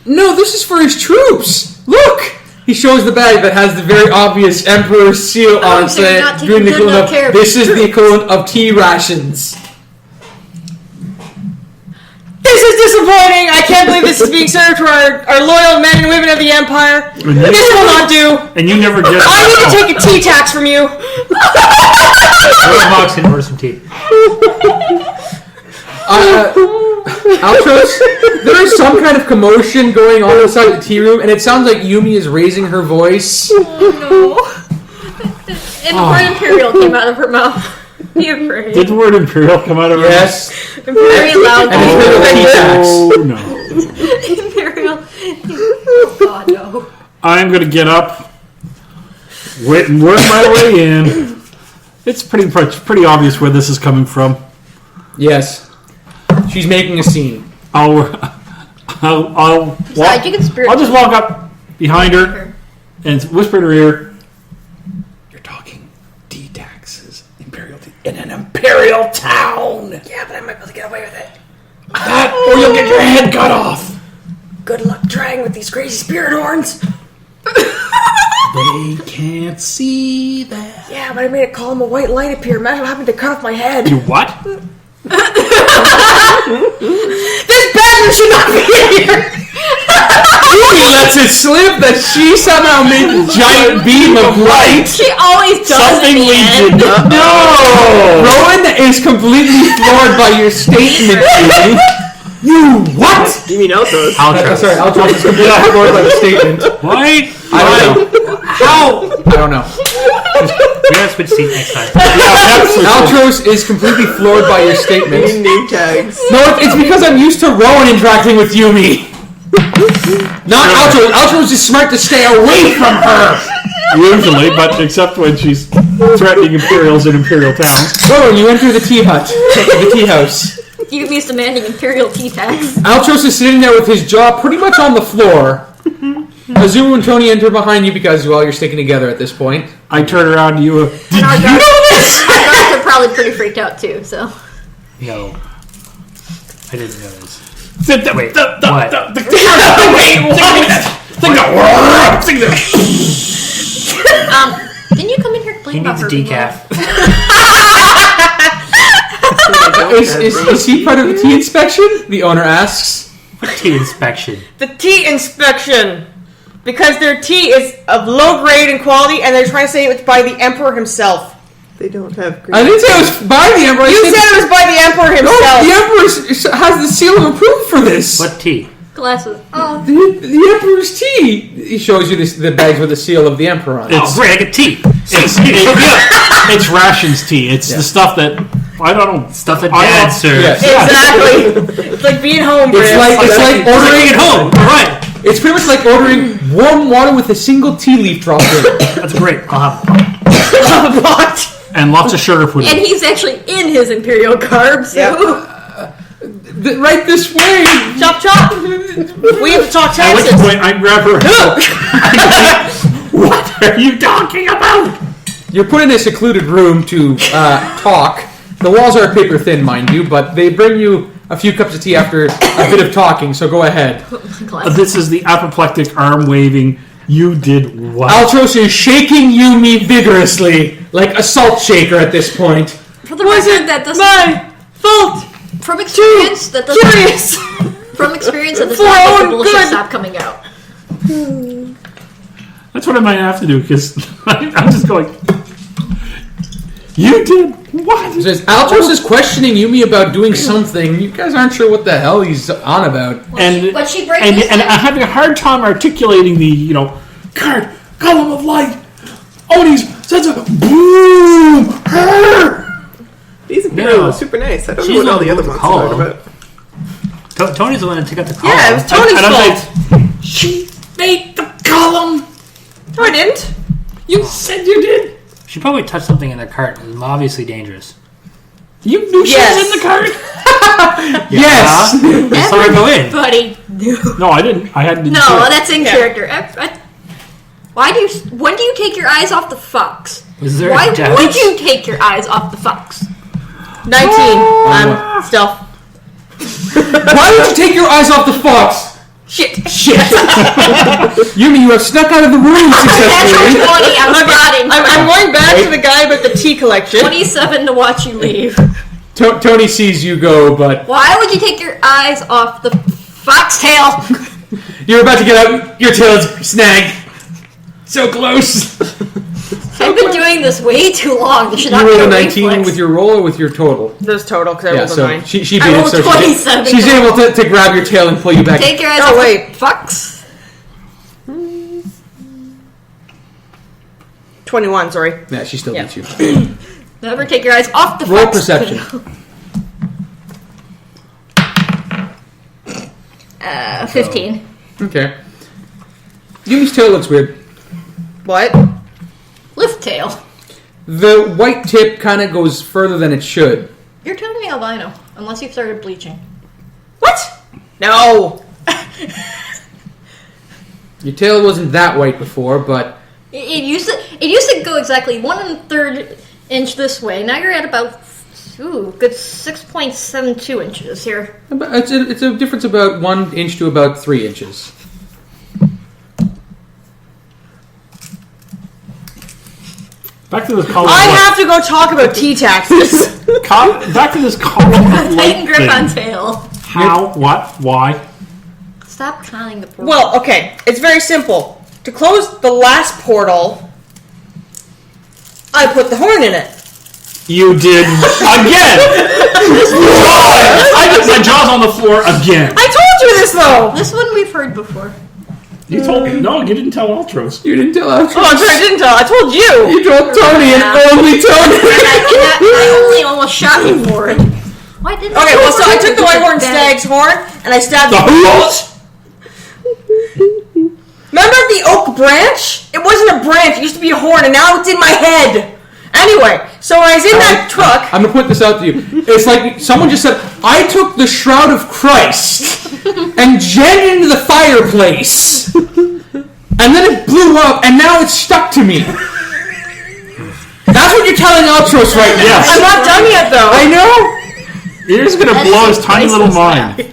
No, this is for his troops. Look. He shows the bag that has the very obvious Emperor seal on it, so you're not saying, taking good enough care of this your is the troops. equivalent of tea rations. This is disappointing. I can't believe this is being served to our loyal men and women of the Empire. This will not do. And you never get I need to take a tea tax from you. Mox can order some tea. Altros, there is some kind of commotion going on inside the tea room, and it sounds like Yumi is raising her voice. No. And the word Imperial came out of her mouth. Be afraid. Did the word Imperial come out of her? Yes. Very loud. And it's been a tea tax. Oh, no. Imperial. Oh, God, no. I'm going to get up, wait, and work my way in. It's pretty obvious where this is coming from. Yes. She's making a scene. I'll Besides, you can spirit. I'll just walk up behind her and whisper in her ear, "You're talking tea taxes, imperial tea, in an imperial town. Yeah, but I might be able to get away with it. That, or you'll get your head cut off." Good luck trying with these crazy spirit horns. They can't see that. Yeah, but I made a column of white light appear. Imagine what happened to cut off my head. You what? This badger should not be here. Yumi lets it slip that she somehow made a giant beam of light. She always does. Something in the leads end. you. No! Rowan is completely floored by your statement, Yumi. You what? You mean Altros? Sorry, Altros is completely floored by the statement. What? I don't know. How? I don't know. We gotta switch seats next time. Altros is completely floored by your statement. Name tags. No, it's because I'm used to Rowan interacting with Yumi. Not Altros. Altros is smart to stay away from her. Usually, but except when she's threatening Imperials in Imperial towns. Rowan, you enter the tea hut. The tea house. Yumi's demanding Imperial tea tax. Altros is sitting there with his jaw pretty much on the floor. Hazumu and Tonei enter behind you because, well, you're sticking together at this point. I turn around to you. Did you Our know this? guards are probably pretty freaked out too, so. No. I didn't know this. Wait, What? Didn't you come in here He complaining about needs a her decaf. Is he part of the tea inspection? The owner asks. Tea inspection. The tea inspection. Because their tea is of low grade and quality, and they're trying to say it was by the Emperor himself. They don't have green. I didn't say it was by the Emperor. You said it was by the Emperor No, himself. the Emperor has the seal of approval for this. What tea? Glasses. Oh. The Emperor's tea. He shows you the bags with the seal of the Emperor on it. Oh, great, I get tea. It's rations tea. It's the stuff that I don't know. Stuff that I Dad don't- serves. Yes. Exactly. It's like being home, It's like ordering Bring it home. All right. It's pretty much like ordering warm water with a single tea leaf dropped in. That's great. I'll have What? And lots of sugar put And in. he's actually in his Imperial garb, so. Yeah. Right this way. Chop chop. We have to talk At which taxes. point I grab her. What are you talking about? You're put in a secluded room to talk. The walls are paper thin, mind you, but they bring you a few cups of tea after a bit of talking, so go ahead. This is the apoplectic arm waving. You did what? Altros is shaking Yumi vigorously, like a salt shaker at this point. For the record, that doesn't. My fault. From experience, that doesn't. Curious. From experience, that does For not our make the own bullshit good. stop coming out. That's what I might have to do because I'm just going. You did what? It says Altros is questioning Yumi about doing something. You guys aren't sure what the hell he's on about. And But she breaks and this I'm time. having a hard time articulating the card column of light. Oni's sense of boom. Her. These Imperials No. are super nice. I don't She's know what all the the one other with monsters the are column. about. Tony's the one that took out the call. Yeah, it was Tony's And I'm fault. like, she made the column. No, I didn't. You said you did. She probably touched something in the cart. It was obviously dangerous. You knew she Yes. was in the card. Yes! I saw her go in. Buddy. No, I didn't. I hadn't. No, that's in character. When do you take your eyes off the fox? Was there Why a doubt? would you take your eyes off the fox? 19. I'm stealth. Why would you take your eyes off the fox? Shit. Yumi, you have snuck out of the room Natural successfully. 20, I'm spotting. I'm going back to the guy with the tea collection. 27 to watch you leave. Tony sees you go, but Why would you take your eyes off the foxtail? you're about to get out. Your tail is snagged. So close. I've been doing this way too long. This should You not be rolled a a 19 reflex. with your roll or with your total? There's total because I Yeah, rolled a so 9. she beat I it. rolled So 27. she's able to grab your tail and pull you back. Take your eyes Oh, off wait. the fox. 21, sorry. Yeah, she still Yeah. beats you. Never take your eyes off the Roll fox. perception. 15. Okay. Yumi's tail looks weird. What? Lift tail. The white tip kind of goes further than it should. You're totally albino, unless you've started bleaching. What? No. Your tail wasn't that white before, but It used to go exactly 1 1/3 inch this way. Now you're at about good 6.72 inches here. it's a difference about 1 inch to about 3 inches. Back to this column. I have to go talk about tea taxes. Back to this column. Tight grip on tail. How? What? Why? Stop conning the portal. Well, okay, it's very simple. To close the last portal, I put the horn in it. You did again. I put my jaws on the floor again. I told you this though. This one we've heard before. You told me. No, you didn't tell Altros. You didn't tell us. Oh, I'm sorry, I didn't tell. I told you. You told Tony and only Tony. I only almost shot you for it. Why didn't Okay, well, so I took the white horn stag's horn and I stabbed The who's? Remember the oak branch? It wasn't a branch. It used to be a horn, and now it's in my head. Anyway, so when I was in that truck... I'm going to put this out to you. It's like someone just said, I took the Shroud of Christ and jammed it into the fireplace. And then it blew up, and now it's stuck to me. That's what you're telling Altros right now. Yes. I'm not done yet, though. I know. You're just going to blow his tiny little mind.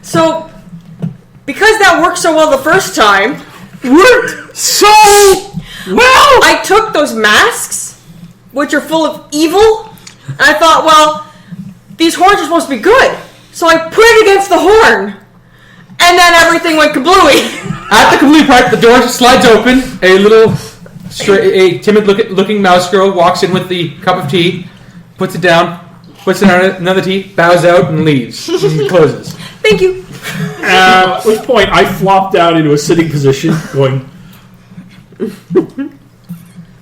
So, because that worked so well the first time... Worked so well! I took those masks, which are full of evil, and I thought, well, these horns are supposed to be good. So I put it against the horn, and then everything went kablooey. At the complete part, the door slides open. A timid looking mouse girl walks in with the cup of tea, puts it down, puts in another tea, bows out, and leaves. And closes. Thank you. At which point, I flopped down into a sitting position, going,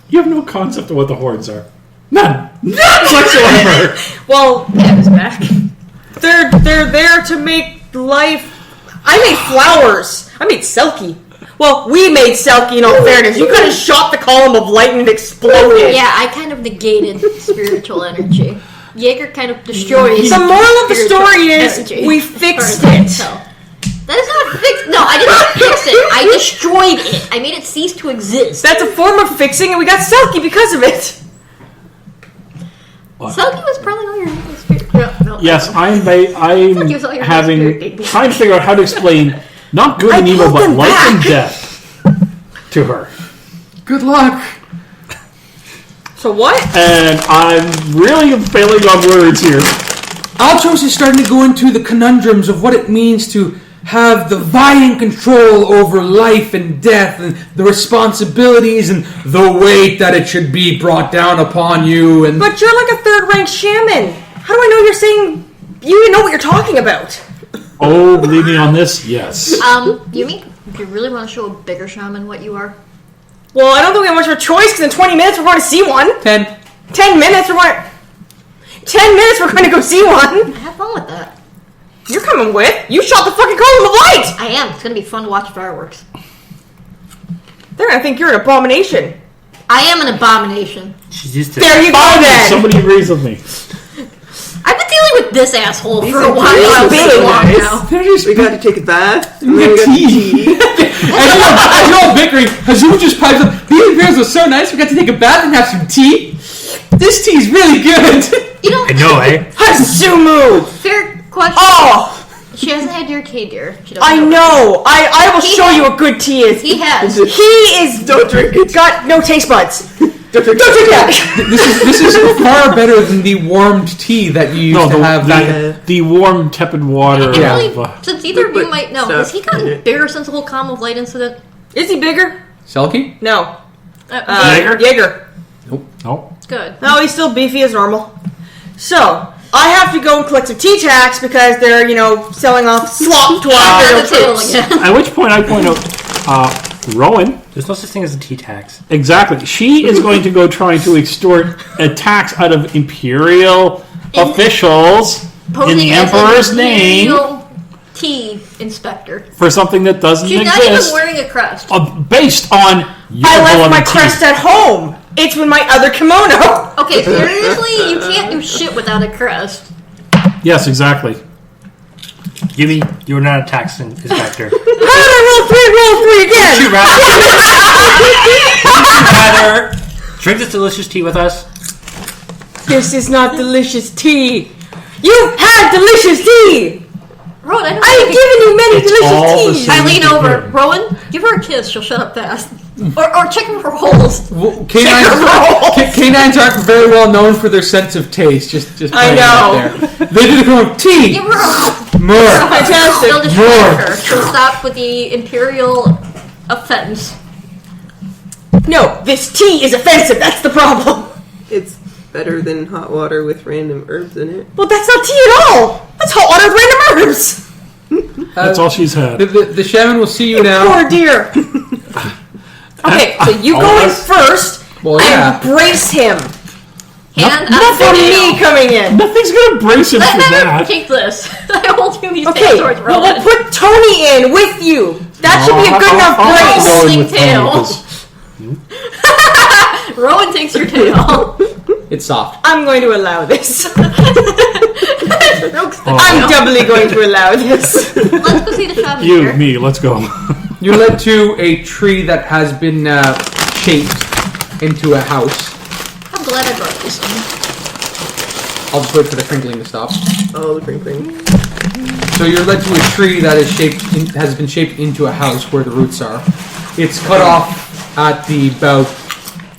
you have no concept of what the horns are. None whatsoever. Well, Yeah, it's back. they're there to make life... I made flowers. I made Selkie. Well, we made Selkie, in all fairness. You kind of shot the column of light and it exploded. Yeah, I kind of negated spiritual energy. Jaeger kind of destroys. The moral of the spiritual story is energy. we fixed Or it. so. That is not fixed. No, I did not fix it. I destroyed it. I made it cease to exist. That's a form of fixing, and we got Selkie because of it. Selkie was probably all your spirit. No. Yes, I'm you was all your having spirit. trying to figure out how to explain not good and I evil, pulled but them life and back. death to her. Good luck. So what? And I'm really failing on words here. Altros is starting to go into the conundrums of what it means to have the vying control over life and death and the responsibilities and the weight that it should be brought down upon you. And But you're like a third-rank shaman. How do I know you're saying you know what you're talking about? Oh, believe me on this, yes. Yumi, if you really want to show a bigger shaman what you are, Well, I don't think we have much of a choice because in 20 minutes we're going to see one. 10. 10 minutes we're going. 10 minutes we're going to go see one. have fun with that. You're coming with. You shot the fucking column of light. I am. It's going to be fun to watch fireworks. They're going to think you're an abomination. I am an abomination. She's used to There you go Finally, then. somebody agrees with me. I've been dealing with this asshole for a are while. really So big, long nice. now. We got to take a bath. And then we got tea. tea. As you're all bickering, Hazumu just pipes up, these beers are so nice, we got to take a bath and have some tea. This tea's really good. You know, I know, eh? Hazumu. fair question. Oh, She hasn't had your tea, dear. She doesn't I know. I will He show has- you what good tea is. He has. He is. Don't drink it. Got no taste buds. Don't drink Don't drink that. This is far better than the warmed tea that you used to have back at... the warm, tepid water. And Yeah. really, since either of you But might know, stuff has he gotten in it. bigger since the whole column of light incident? Is he bigger? Selkie? No. Jaeger? Jaeger. No. Good. No, he's still beefy as normal. So, I have to go and collect some tea tax because they're, selling off slop to our On imperial the table troops. again. At which point I point out, Rowen, There's no such thing as a tea tax. exactly. She is going to go trying to extort a tax out of Imperial officials in Posing the as an Emperor's name Imperial tea inspector. for something that doesn't She's not even exist. wearing a crest. Based on your I left beloved my tea. crest at home. It's with my other kimono. Okay, seriously, you can't do shit without a crest. Yes, exactly. Yumi, you're not a tax inspector. How did I roll three again? Would you rather drink this delicious tea with us? This is not delicious tea. You had delicious tea. Rowan, I I have given you many It's all the delicious teas. same. lean over. Good. Rowan, give her a kiss. She'll shut up fast. Or checking for holes. Well, canines aren't very well known for their sense of taste. Just I know. there. They did it from tea. Give her a More. Fantastic. They'll distract her. She'll stop with the Imperial offense. No, this tea is offensive. That's the problem. It's better than hot water with random herbs in it. Well, that's not tea at all. That's hot water with random herbs. That's all she's had. The shaman will see you now. Poor dear. Okay, so you go in first Well, and yeah. brace him. Hand Not up for the me nail. coming in. Nothing's gonna brace him Let for me that. take this. I hold you these Okay, towards well, we'll Rowen. put Tonei in with you. That should be a good enough I'll brace. go in Holding with Tonei, tail. 'cause Rowen takes your tail. It's soft. I'm going to allow this. Rogue's the I'm tail. doubly going to allow this. Let's go see the shaman You, here. me, let's go. You're led to a tree that has been shaped into a house. I'm glad I brought this one. I'll just wait for the crinkling to stop. Oh, the crinkling. So you're led to a tree that is has been shaped into a house where the roots are. It's cut off at the about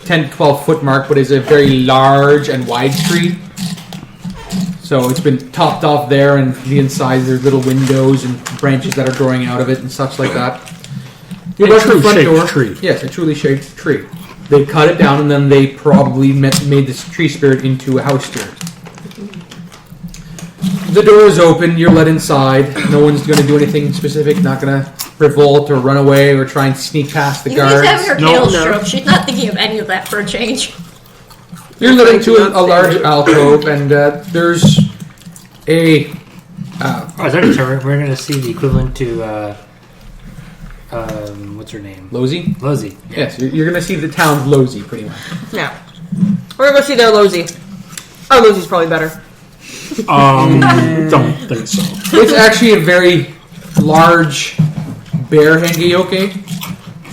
10 to 12 foot mark, but is a very large and wide tree. So it's been topped off there, and the inside there's little windows and branches that are growing out of it and such like that. You A rush to the true front shaped door. tree. Yes, a truly shaped tree. They cut it down, and then they probably made this tree spirit into a house spirit. The door is open. You're let inside. No one's going to do anything specific. Not going to revolt or run away or try and sneak past the Yumi's having guards. her No, tail no. stroke. She's not thinking of any of that for a change. You're led into a Not large standard. alcove, and there's a Oh, is that a term? We're going to see the equivalent to, what's her name? Losey. Lozzie. Yes, you're going to see the town's Losey, pretty much. Now, we're going to go see their Losey. Our Losey's probably better. Don't think so. It's actually a very large bear hengeyoke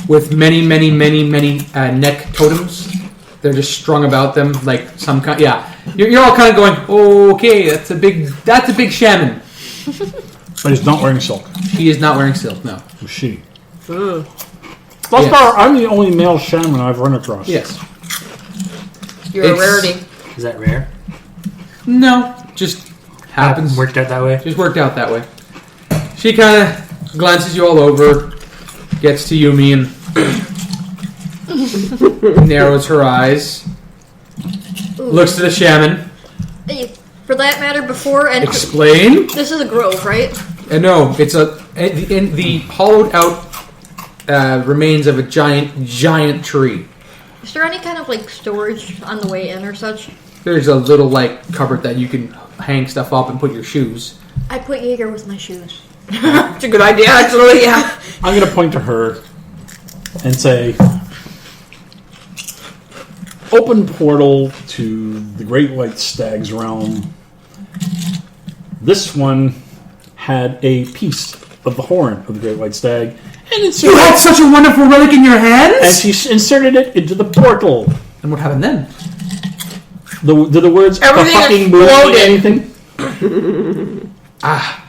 with many neck totems. They're just strung about them like some kind. Yeah, you're all kind of going, okay, that's a big shaman. But he's not wearing silk. He is not wearing silk. No. Who's she? Ugh. Thus Yes. far, I'm the only male shaman I've run across. Yes. You're a It's- rarity. Is that rare? No. Just happens. Worked out that way? Just worked out that way. She kind of glances you all over, gets to Yumi, and narrows her eyes. Looks to the shaman. Hey, for that matter, before and Explain. this is a grove, right? No, it's in the hollowed out remains of a giant tree. Is there any kind of like storage on the way in or such? There's a little like cupboard that you can hang stuff up and put your shoes. I put Jaeger with my shoes. It's a good idea, actually, yeah. I'm going to point to her and say, open portal to the Great White Stag's realm. This one had a piece of the horn of the Great White Stag, and You had such a wonderful relic in your hands. and she inserted it into the portal. And what happened then? Did the words Everything fucking move exploded. anything?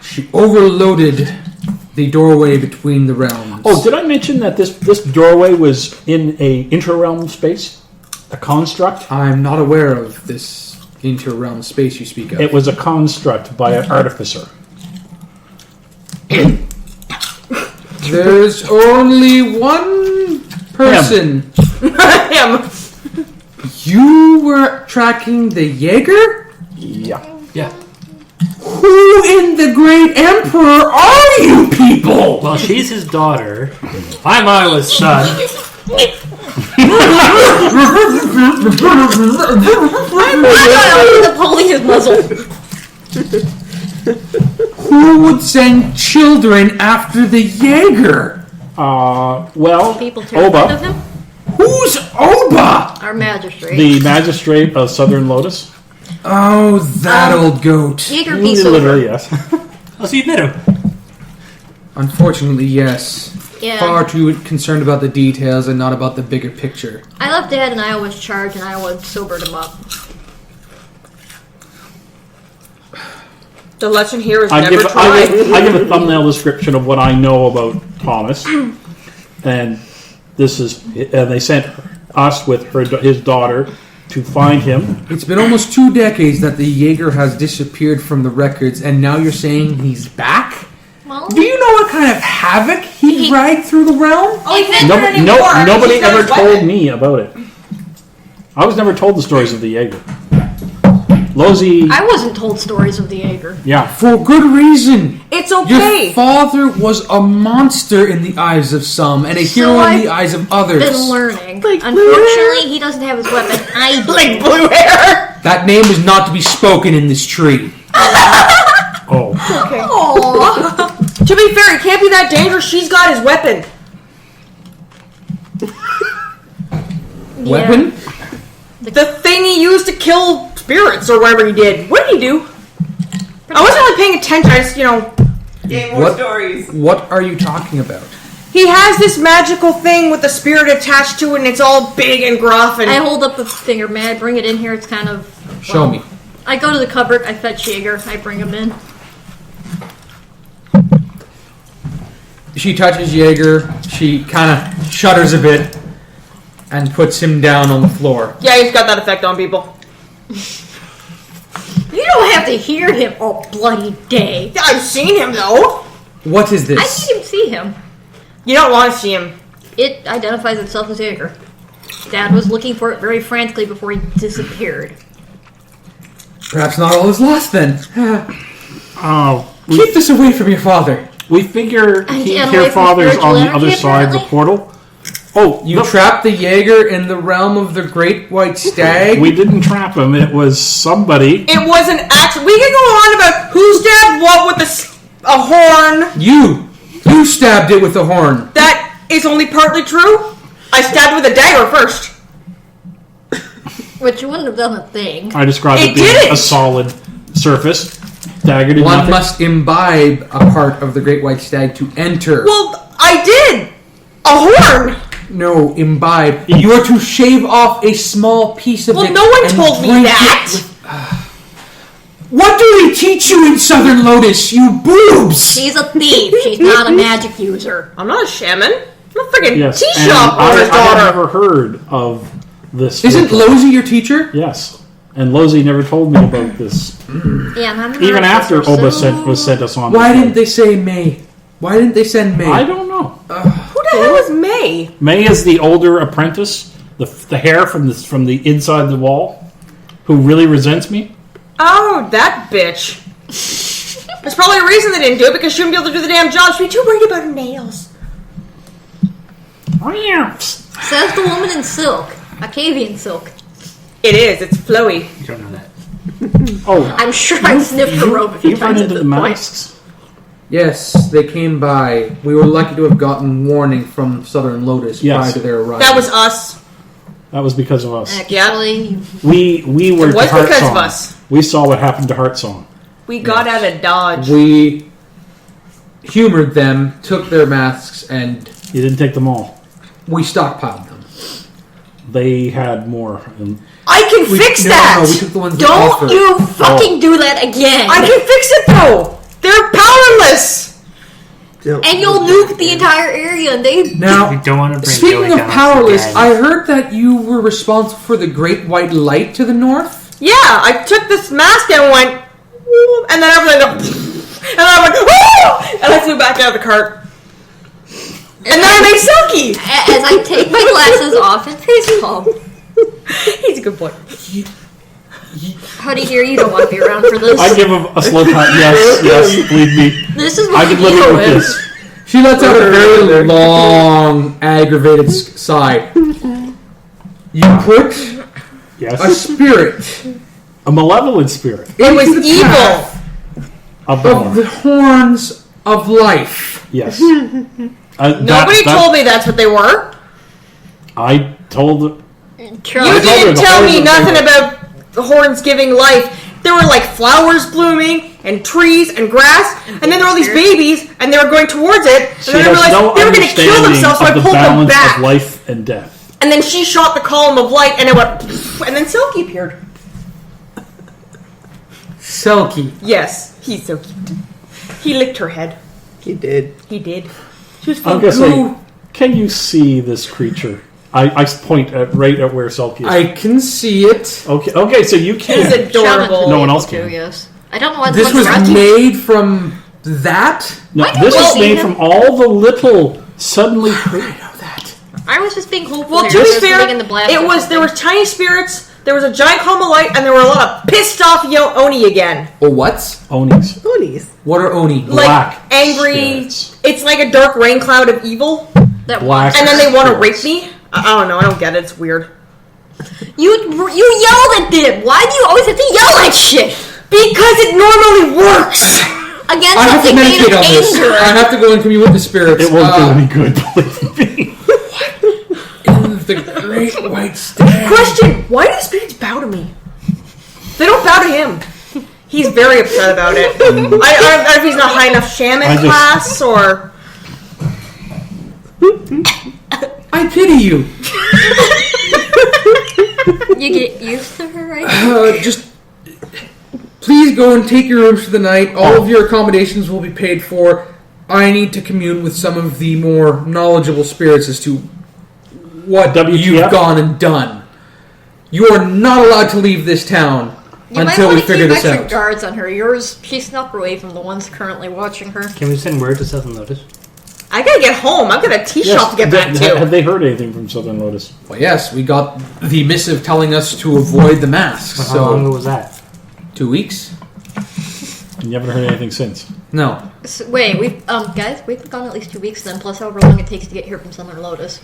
She overloaded the doorway between the realms. Oh, did I mention that this doorway was in a inter-realm space? A construct? I'm not aware of this inter-realm space you speak of. It was a construct by an artificer. There's only one person. Him. You were tracking the Jaeger? Yeah. Yeah. Who in the Great Emperor are you people? Well, she's his daughter. I'm Isla's son. I'm pulling his muzzle. Who would send children after the Jaeger? Well, People terrified of Oba, him? Who's Oba? Our magistrate. the magistrate of Southern Lotus. Oh, that old goat. Jaeger peace Literally, over. yes. Oh, so you met him. Unfortunately, yes. Yeah. Far too concerned about the details and not about the bigger picture. I left Dad in Iowa's charge and Iowa sobered him up. The lesson here is I never give try. a thumbnail description of what I know about Thomas, and They sent us with his daughter to find him. It's been almost 2 decades that the Jaeger has disappeared from the records, and now you're saying he's back? Well, Do you know what kind of havoc he dragged through the realm? Oh, he can't do it anymore. Nobody He's got ever his told weapon. me about it. I was never told the stories of the Jaeger. Lozy, I wasn't told stories of the Jaeger. yeah. For good reason. It's okay. Your father was a monster in the eyes of some, and a hero in the eyes of others. Been learning. Like Unfortunately, he doesn't have his weapon. I do. Like blue hair. That name is not to be spoken in this tree. Oh, Aww. To be fair, he can't be that dangerous. She's got his weapon. Weapon? The thing he used to kill spirits or whatever he did. What did he do? I wasn't really paying attention. I just, Game more stories. What are you talking about? he has this magical thing with a spirit attached to it, and it's all big and gruff. And I hold up the finger. May I bring it in here? It's kind of... Show me. I go to the cupboard. I fetch Jaeger. I bring him in. She touches Jaeger. She kind of shudders a bit and puts him down on the floor. yeah, he's got that effect on people. You don't have to hear him all bloody day. I've seen him though. What is I this? need him to see him. You don't want to see him. It identifies itself as Jaeger. Dad was looking for it very frantically before he disappeared. Perhaps not all is lost then. we Keep this away from your father. figure he And and away your from father's spiritual on the energy, other side of the apparently? portal. Oh, You trapped the Jaeger in the realm of the Great White Stag? we didn't trap him. It was somebody. It was an accident. We can go on about who stabbed what with a horn. You stabbed it with a horn. That is only partly true. I stabbed with a dagger first. Which you wouldn't have done a thing. I described It it being didn't. a solid surface. Dagger did One nothing. must imbibe a part of the Great White Stag to enter. Well, I did. A horn. No, imbibe. You are to shave off a small piece of Well, it. no one and told me drink that. it with- What do they teach you in Southern Lotus, you boobs? She's a thief. She's not a magic user. I'm not a shaman. I'm a freaking Yes, tea and shop owner's I have daughter. never heard of this. Isn't ritual. Lozy your teacher? Yes, and Lozy never told me about this. Yeah, and I'm an Even after artificer, Oba so- was sent us on. Why this didn't they say May? Why didn't they send May? I don't know. Who the hell is May? May is the older apprentice, the hair from the inside the wall, who really resents me. Oh, that bitch. There's probably a reason they didn't do it, because she wouldn't be able to do the damn job. She'd be too worried about her nails. Says the woman in silk. Acavian silk. It is. It's flowy. You don't know that. Oh, I'm sure I've sniffed the robe a few you've run times at into this the point. masks. Yes, they came by. We were lucky to have gotten warning from Southern Lotus Yes. prior to their arrival. That was us. That was because of us. Actually, We were It was to Heart because of Song. us. We saw what happened to Heart Song. We got out of Dodge. We humored them, took their masks, and You didn't take them all. we stockpiled them. They had more. And I can fix that. No, we took the ones that don't offered. you fucking do that again. I can fix it though. They're powerless. And you'll nuke the entire area, and they... We Now, don't want to bring speaking Joey of down powerless, again. I heard that you were responsible for the Great White Light to the north. Yeah, I took this mask and went, "Whoop," and then everything went, and then I went, "Whoa!" and I flew back out of the cart. And then I made Silky. As I take my glasses off and face palm. He's a good boy. Honey, here, you don't want to be around for this. I give him a slow cut. Yes, believe me. This is what I you can live deal with with. this. She lets out a very long, aggravated sigh. You put a Yes, spirit a malevolent spirit It was into the evil. path of the of horn. the horns of life. Yes. Nobody told me that's what they were. I told. Charlie, You told her didn't the tell horns me of nothing life. about the horns giving life. There were like flowers blooming and trees and grass, and then there were all these babies, and they were going towards it, and She then I has realized no they were going to kill understanding themselves, so I of the pulled them balance back. of life and death. And then she shot the column of light, and it went, and then Silky appeared. Selkie. Yes, he's so cute. He licked her head. He did. He did. She was I full was of gonna goo. Can you see this creature? I point right at where Selkie is. I can see it. Okay, so you can. He's adorable. No one else Too, can. yes. I don't know why This was made from that? No, Why this did is we made see from him? all the little suddenly. I know that. I was just being hopeful. Well, here. to I be was fair, living in the blast it or was there something. was tiny spirits, there was a giant column of light, and there were a lot of pissed off Oni again. Oh, what's? Onis. Ponies. What are Oni? Like Black angry. spirits. It's like a dark rain cloud of evil, That Black. and then they want to rape spirits. me. I don't know. I don't get it. It's weird. You yelled at them. Why do you always have to yell at shit? Because it normally works. Against I have to something made meditate of on this. anger. I have to go and commune with the spirits. It won't do any good, believe me. The great white stag. Question: why do the spirits bow to me? They don't bow to him. He's very upset about it. I don't know if he's not high enough shaman class or. I pity you. You get used to her, right? Just please go and take your rooms for the night. All of your accommodations will be paid for. I need to commune with some of the more knowledgeable spirits as to what WTF? you've gone and done. You are not allowed to leave this town You until might we want to figure keep this extra out. guards on her. She snuck away from the ones currently watching her. Can we send word to Southern Lotus? I gotta get home. I've got a tea shop to get back to. Have they heard anything from Southern Lotus? Well, yes, we got the missive telling us to avoid the masks. How long ago So was that? 2 weeks? And you haven't heard anything since? No. So, wait, we've guys, we've been gone at least 2 weeks then, plus however long it takes to get here from Southern Lotus.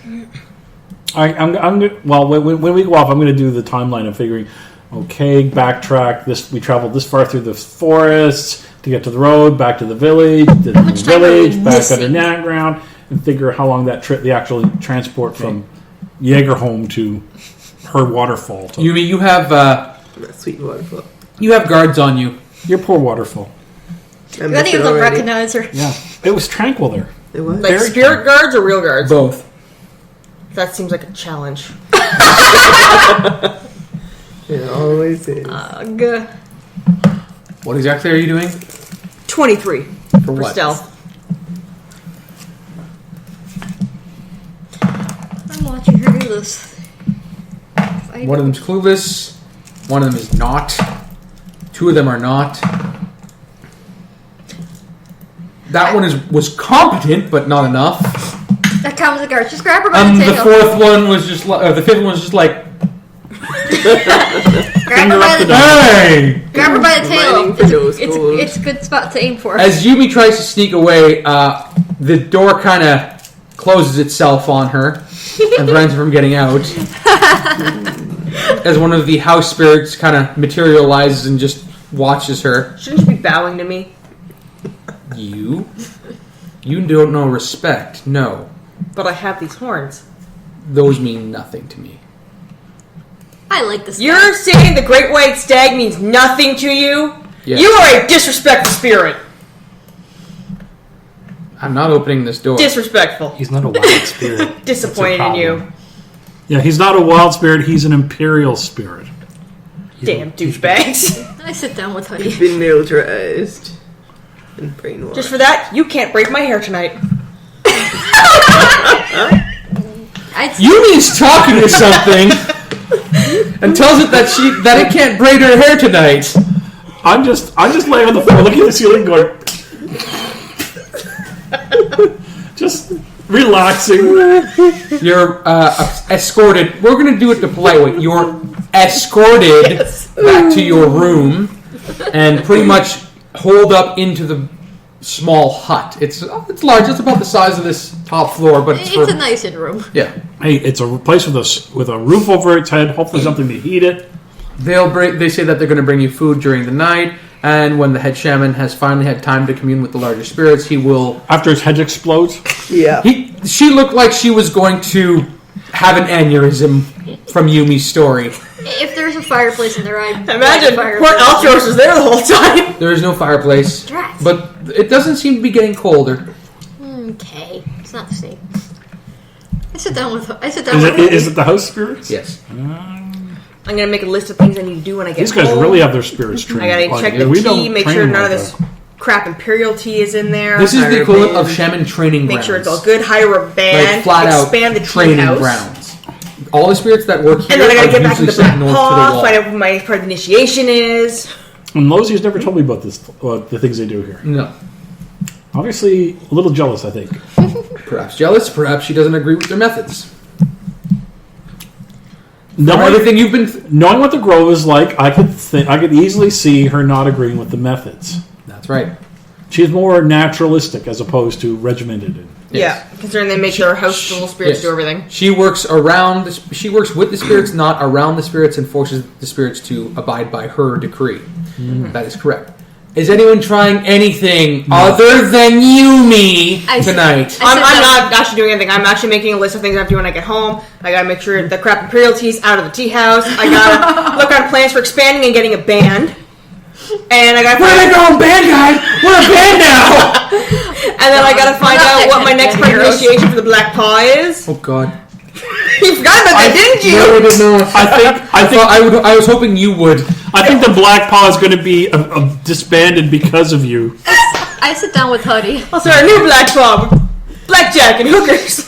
I'm gonna, well, when we go off, I'm going to do the timeline of figuring. Okay, backtrack. We traveled this far through the forests to get to the road, back to the village, to the much time are we village, back missing? underground ground, and figure how long that trip, the actual transport from Jägerholm to her waterfall. Took. Yumi, you have Sweet waterfall. guards on you. Your poor waterfall. I I missed think it it was a already. recognizer. Yeah, it was tranquil there. It was. Like spirit guards or real guards? Both. That seems like a challenge. It always is. Ugh. What exactly are you doing? 23 For what? stealth. I'm watching her do this. One of them's clueless. One of them is not. 2 of them are not. That one was competent, but not enough. That comes the guard. Just grab her by the The tail. 4th one was just the 5th one was just like, Grab her by the hey! Grab her by the tail. Mining for those gold. It's a good spot to aim for. As Yumi tries to sneak away, the door kind of closes itself on her and prevents her from getting out. As one of the house spirits kind of materializes and just watches her. Shouldn't you be bowing to me? You don't know respect. No. But I have these horns. Those mean nothing to me. I like this. You're saying the great white stag means nothing to you? Yes. You are a disrespectful spirit. I'm not opening this door. Disrespectful. He's not a wild spirit. Disappointed in you. Yeah, he's not a wild spirit. He's an imperial spirit. Damn douchebags. I sit down with He's Hoodie. been militarized and brainwashed. Just for that, you can't braid my hair tonight. Yumi's talking to something and tells it that it can't braid her hair tonight. I'm just laying on the floor, looking at the ceiling, going, just relaxing. You're escorted. We're going to do it the polite way. You're escorted back to your room and pretty much holed up into the small hut. It's large. It's about the size of this top floor, but It's a nice room. yeah. Hey, it's a place with a roof over its head. Hopefully, something to heat it. They say that they're going to bring you food during the night, and when the head shaman has finally had time to commune with the larger spirits, he will. After his head explodes, Yeah. She looked like she was going to have an aneurysm from Yumi's story. If there's a fireplace in there, I'd Imagine, fire poor Altros was there the whole time. There is no fireplace, Drat. but it doesn't seem to be getting colder. Okay, it's not the same. I sit down with is Hoodie. it the house spirits? Yes. I'm gonna make a list of things I need to do when I get These guys home. really have their spirits trained. I gotta check the we key, don't make train sure them none of like this that. crap Imperial tea is in there. This is hire the a equivalent band, of Shaman training Make grounds. sure it's all good. Hire a band. Like flat out expand the training tea house. grounds. All the spirits that work here And then I gotta are get back to usually the sent Black north to the Paw, wall. find out what my part of the initiation is. And Losier's never told me about this, the things they do here. No. Obviously, a little jealous, I think. Perhaps jealous, perhaps she doesn't agree with their methods. From Knowing, everything you've been... knowing what the Grove is like, I could easily see her not agreeing with the methods. That's right. She's more naturalistic as opposed to regimented. Yes. Yeah, considering they make their house full of spirits Yes. do everything. She works with the spirits, not around the spirits, and forces the spirits to abide by her decree. That is correct. Is anyone trying anything other than Yumi tonight? I'm not actually doing anything. I'm actually making a list of things I have to do when I get home. I gotta make sure the crap Imperial tea's out of the tea house. I gotta look at plans for expanding and getting a band. And I gotta Where are they going, band guy? We're a band now! And then I gotta find not out what my that next kind part of of heroes. initiation for the Black Paw is. Oh God! You forgot about that, didn't you? No, I didn't know. I I was hoping you would. I think the Black Paw is going to be disbanded because of you. I sit down with Huddy. I'll start a new Black Paw. Blackjack and hookers.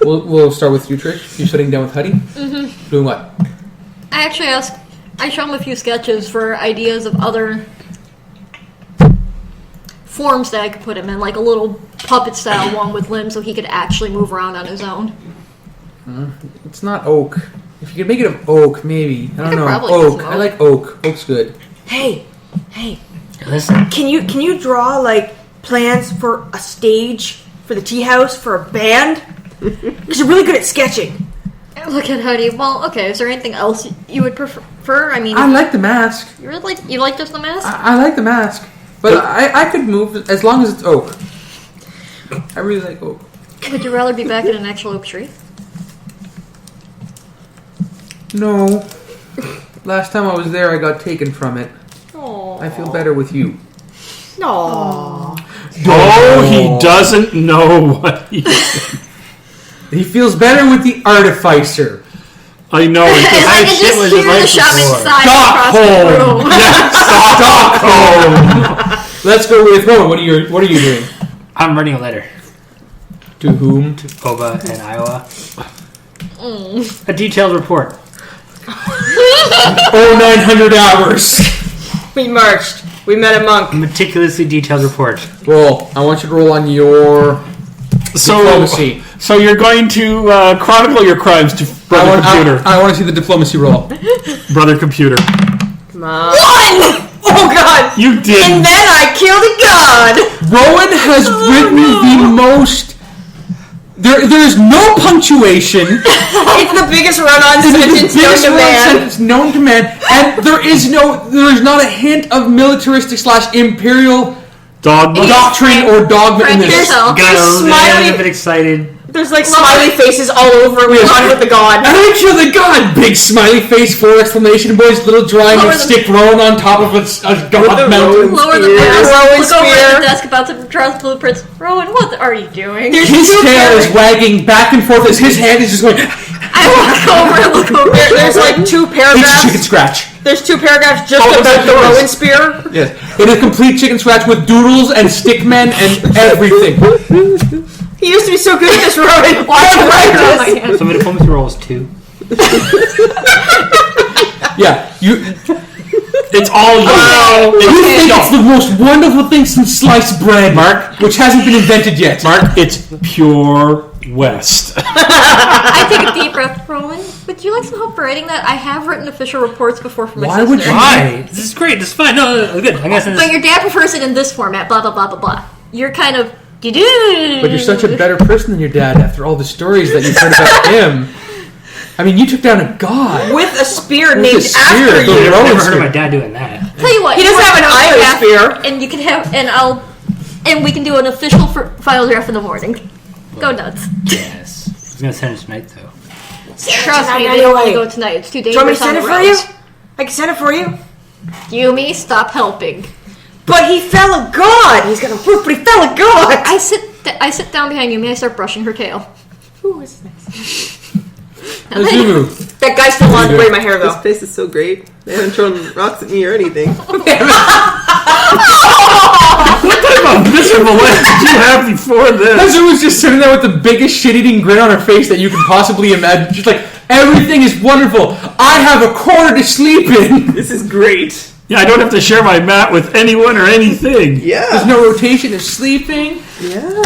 We'll start with you, Trish. You're sitting down with Huddy. Mm-hmm. Doing what? I actually I show him a few sketches for ideas of other forms that I could put him in, like a little puppet style one with limbs so he could actually move around on his own. It's not oak. If you could make it of oak, maybe. I don't could know. probably get Oak. some I oak. like oak. Oak's good. Hey, Listen, can you draw like plans for a stage for the tea house for a band? Because you're really good at sketching. Look at Huddy. Well, okay. Is there anything else you would prefer? I mean, I like the mask. you really you like just the mask? I like the mask. But I could move as long as it's oak. I really like oak. Would you rather be back in an actual oak tree? No. Last time I was there, I got taken from it. I feel better with you. No. Oh, he doesn't know what he... He feels better with the Artificer. I know. And I can shit just was hear his life the shaman before. sigh across the room. Stockholm. Let's go with Rowen. What are you doing? I'm writing a letter To whom? to Boba and Iowa. A detailed report. 900 hours. We marched. We met a monk. A meticulously detailed report. Roll. I want you to roll on your diplomacy. So you're going to chronicle your crimes to Brother Computer. I want to see the diplomacy roll. Brother Computer. Come on. One! Oh god! You did. And then I killed a god! Rowen has written the most. There's no punctuation. It's the biggest run-on sentence known to man. Sentence known to man, and there is not a hint of militaristic / imperial Dogma. doctrine or dogma in Frank this. yourself. Got a smiley- bit excited. There's like smiley faces all over me on with the god. And I kill the god! Big smiley face, 4 exclamation points, little drawing Lower of the- stick Rowan on top of a god mountain. Lower the Spear. mask. Rowan Look over spear. at the desk about to draw the blueprints. Rowan, what are you doing? His tail is wagging back and forth as his hand is just going. I walk over and look over. There's like 2 It's chicken paragraphs. scratch. There's 2 paragraphs just Oh, about the yes. Rowan spear. Yes, it is complete chicken scratch with doodles and stickmen and everything. He used to be so good at this, Rowan. Why am I this? So my diplomacy roll is 2. Yeah, you. It's all you. You think it's the most wonderful thing since sliced bread, Mark, which hasn't been invented yet. Mark, it's pure West. I take a deep breath. Rowan, would you like some help for writing that? I have written official reports before for my Why sister. would you- Why? This is great. This is fine. No, good. I'm gonna send But this. your dad prefers it in this format. Blah blah blah blah blah. You're kind of. But you're such a better person than your dad after all the stories that you've heard about him. I mean, you took down a god. With a spear With named a spear, after the you. I've Rowan never heard spear. of my dad doing that. Tell you what, He you doesn't have an work on eye draft, spear. and you can have, and we can do an official final draft in the morning. Go nuts. Yes. I was gonna send it tonight though. Trust me, tonight they don't want to anyway. go tonight. It's too Do you want me dangerous to on send the it for you? roads. I can send it for you. Yumi, stop helping. But he fell a god. He's got a roof, but he fell a god. I sit down behind Yumi. I start brushing her tail. Who is this? Hazumu. That guy still wanted to braid my hair This though. place is so great. They haven't thrown rocks at me or anything. of a miserable life did you have before this? Hazumu was just sitting there with the biggest shit-eating grin on her face that you can possibly imagine. She's like, everything is wonderful. I have a corner to sleep in. This is great. Yeah, I don't have to share my mat with anyone or anything. Yeah. There's no rotation of sleeping. Yeah.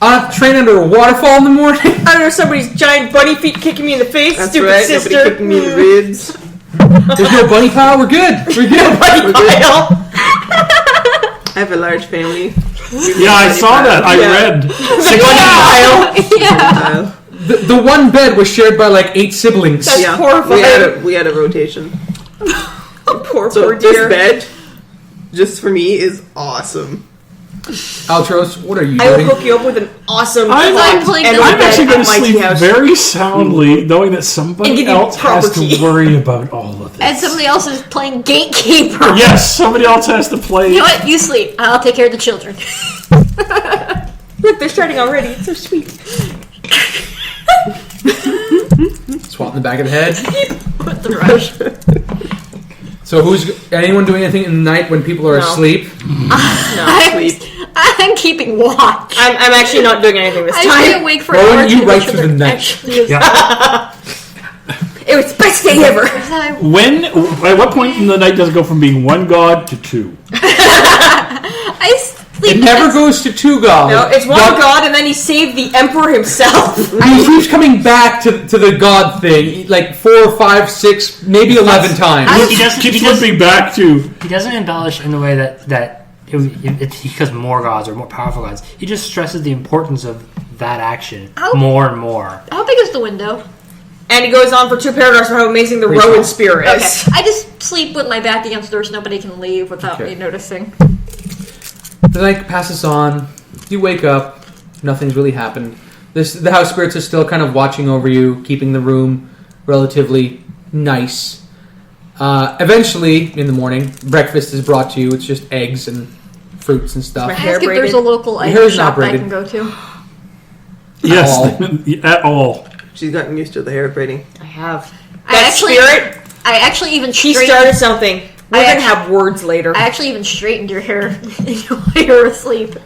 I don't have to train under a waterfall in the morning. I don't know, somebody's giant bunny feet kicking me in the face. That's Stupid right. sister. Nobody kicking me in the ribs. There's no bunny pile. We're good. We're good. Bunny pile. I have a large family. Yeah, I saw that. I read. Pile. The one bed was shared by like 8 siblings. That's horrifying. We had a rotation. Poor So dear. this bed, just for me, is awesome. Altros, what are you I will doing? hook you up with an awesome I'm cot playing and this a I'm bed actually going at to my tea sleep house. very soundly, knowing that And somebody give you else has property. to worry about all of this. And somebody else is playing gatekeeper. Yes, somebody else has to play. You know what? You sleep. I'll take care of the children. Look, they're starting already. It's so sweet. Swat in the back of the head. What the rush? So who's anyone doing anything in the night when people are No. asleep? I'm keeping watch. I'm actually not doing anything this I stay time. awake for Rowan, an hour you to right make sure through the there night. actually is- Yeah. It was the best day ever. At what point in the night does it go from being one god to 2? I sleep. It never goes to 2 gods. No, it's one god, and then he saved the emperor himself. He keeps coming back to the god thing, like 4, 5, 6, maybe 11 times. He doesn't. Keeps He doesn't, flipping back to. he doesn't embellish in the way that it's because more gods or more powerful gods. He just stresses the importance of that action Oh. more and more. How big is the window? And he goes on for 2 paragraphs about how amazing the Pretty Rowan small. spear Okay. is. I just sleep with my back against the door so nobody can leave without Okay. me noticing. The night passes on. You wake up. Nothing's really happened. The house spirits are still kind of watching over you, keeping the room relatively nice. Eventually, in the morning, breakfast is brought to you. It's just eggs and fruits and stuff. My I hair ask if there's a braided. local Your item hair's not shop I braided. can go to. Yes, all. at all. She's gotten used to the hair braiding. I have. I That actually, spirit, I actually even he straightened. started something. We're I going to actually- have words later. I actually even straightened your hair while you were asleep.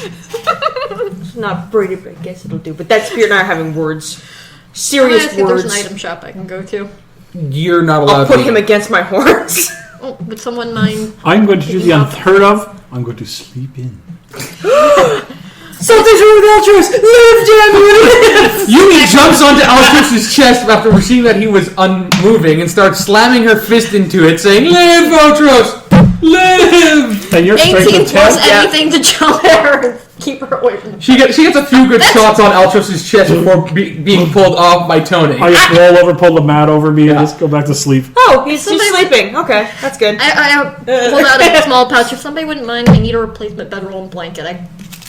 It's not braided, but I guess it'll do. But that spirit and I are having words. I Serious ask if there's an words. item shop I can go to. You're not allowed I'll put to. him against my horns. Oh, would someone mind? I'm going to do the unheard of. I'm going to sleep in. Something's wrong with Altros! Live, Jen, live! Yumi jumps onto Altros' chest after seeing that he was unmoving and starts slamming her fist into it, saying, "Live, Altros! Live!" And your strength 18 of plus 10. anything to jump at her and keep her away from the She gets a few good shots on Altros' chest before being pulled off by Tonei. I just roll over, pull the mat over me, and just go back to sleep. Oh, he's Somebody- sleeping. Okay, that's good. I pulled out a small pouch. If somebody wouldn't mind, I need a replacement bedroll and blanket.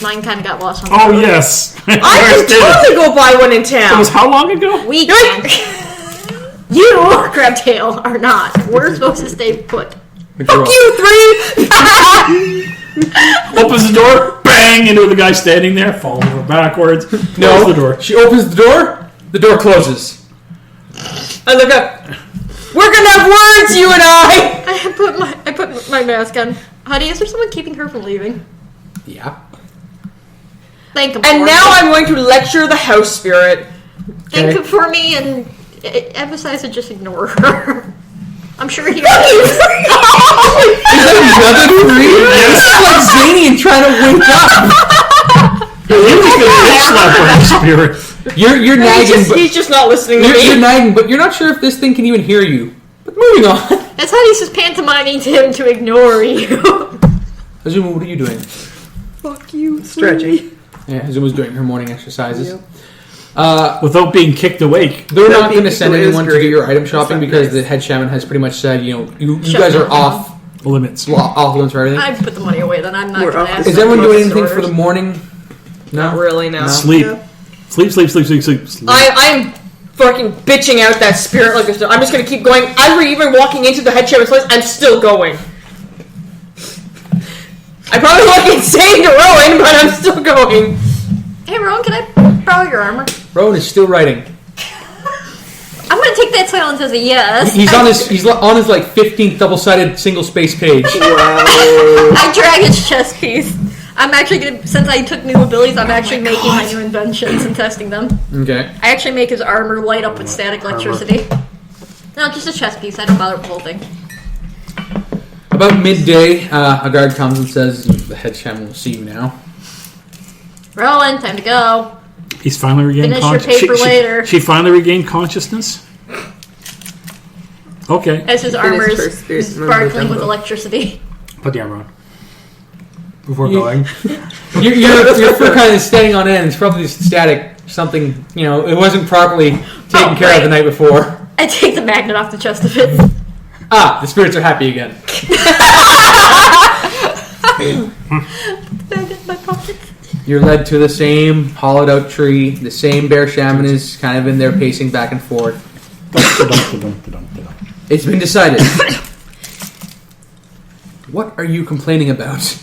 Mine kind of got lost on the Oh, road. yes. I can totally go buy one in It town. was how long ago? We can. You, Crabtail, are not. We're supposed to stay put. Fuck you, 3! Opens the door, bang, into the guy standing there, falls over backwards. No, Close the door. She opens the door closes. I look up. We're gonna have words, you and I! I put my mask on. Honey, is there someone keeping her from leaving? Yeah. Thank him. And for now me. I'm going to lecture the house spirit. Thank Okay. him for me and emphasize to just ignore her. I'm sure he. Is that another 3? This is like Zanian trying to wake up. You just get a bitch slap on the spirit. You're nagging, but He's just not listening to you're me. nagging, but you're not sure if this thing can even hear you. But moving on. That's how he's just pantomiming to him to ignore you. Hazumu, what are you doing? Fuck you. Stretching. Yeah, Hazumu's doing her morning exercises. Yep. Without being kicked awake. They're That not going to being send is anyone to great. do your item shopping That's because nice. the head shaman has pretty much said, you Shut guys are down. off Limits. limits for everything. I put the money away, then I'm not We're going off to the ask. Is everyone doing Most anything for orders. the morning? Not No. really, no. Sleep. Yeah. Sleep, sleep, sleep, sleep, sleep, sleep. I'm fucking bitching out that spirit like this. I'm just gonna keep going. As we're even walking into the head shaman's place, I'm still going. I probably look insane to Rowan, but I'm still going. Hey, Rowan, can I borrow your armor? Rowan is still writing. I'm going to take that silence as a yes. He's on his like 15th double-sided single-space page. Wow. I drag his chest piece. I'm actually gonna, since I took new abilities, I'm actually making my new inventions and testing them. Okay. I actually make his armor light up with static electricity. No, just a chest piece. I don't bother with the whole thing. About midday, a guard comes and says, "The head shaman will see you now." Rowan, time to go. He's finally regained Finish your paper later. She finally regained consciousness? Okay. As his armor Finished her is spirit sparkling with member. electricity. Put the armor on. Before going. Your fur kind of standing on end. It's probably static. Something, it wasn't properly taken care of the night before. I take the magnet off the chest of it. The spirits are happy again. Bag in my pocket. You're led to the same hollowed out tree. The same bear shaman is kind of in there pacing back and forth. It's been decided. What are you complaining about?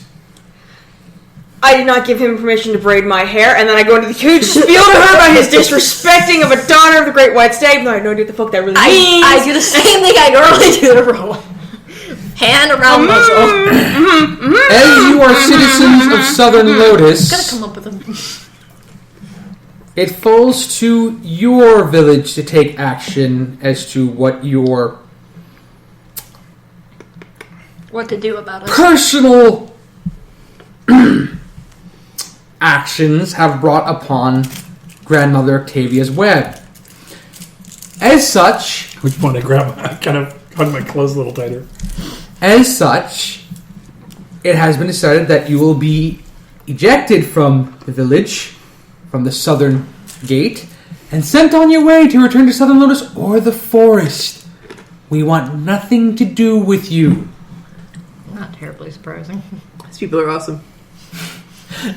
I did not give him permission to braid my hair, and then I go into the huge spiel to her about his disrespecting of a daughter of the Great White Stag. No, I have no idea what the fuck that really means. I do the same thing I normally do to Rowan. Hand around muzzle. As you are citizens of Southern Lotus, Gotta come up with them. it falls to your village to take action as to what your What to do about it. personal actions have brought upon Grandmother Octavia's web. As such, Which one I grab? I kind of hug my clothes a little tighter. As such, it has been decided that you will be ejected from the village, from the southern gate, and sent on your way to return to Southern Lotus or the forest. We want nothing to do with you. Not terribly surprising. These people are awesome.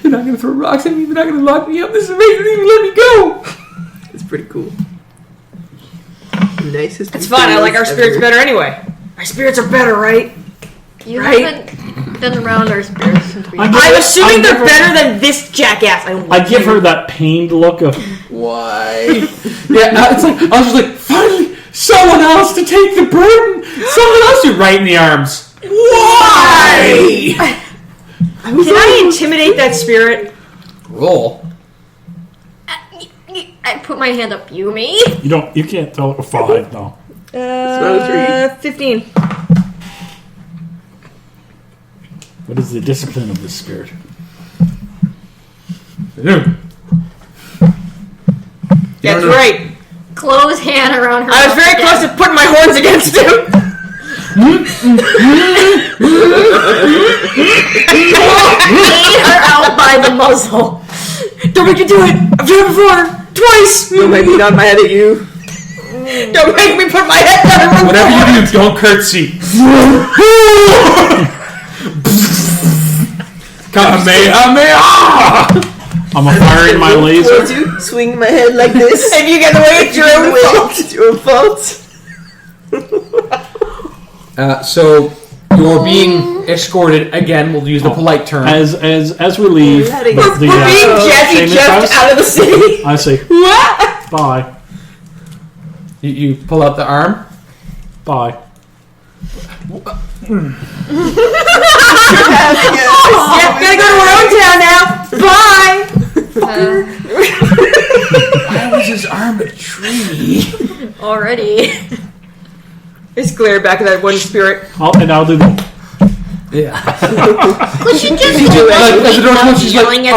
They're not going to throw rocks at me. They're not going to lock me up. This is amazing. They even let me go. It's pretty cool. Nicest. It's fine. I like our spirits better anyway. Our spirits are better, right? You Right? haven't been around our spirits since we... I'm assuming they're better than this jackass. I give her that pained look of, Why? It's like, I was just like, finally, someone else to take the burden. Someone else to right in the arms. Why? Can I intimidate that spirit? Roll. I put my hand up, Yumi. you can't tell it a 5, no. not a 15. What is the discipline of this spirit? That's right. Close hand around her. I was very close to putting my horns against him. Lead her out by the muzzle. Don't make me do it. I've done it before. Twice. Don't make me nod my head at you. Don't make me put my head down. Whatever you do, don't curtsy. Kamehameha! I'm firing my Towards laser. you, swing my head like this. If you get away, it's your own fault. It's your own fault. So you're being escorted again. We'll use the polite term. As we leave, Letting the, us the, We're being Jazzy Shaman's Jeffed house, out of the city. I say, What? bye. You pull out the arm. Bye. Yeah, gotta go to our own town now. Bye. Why was his arm a tree? Already. Just glare back at that one spirit. I'll do the. Yeah. But she just As the door closes, she's like, No,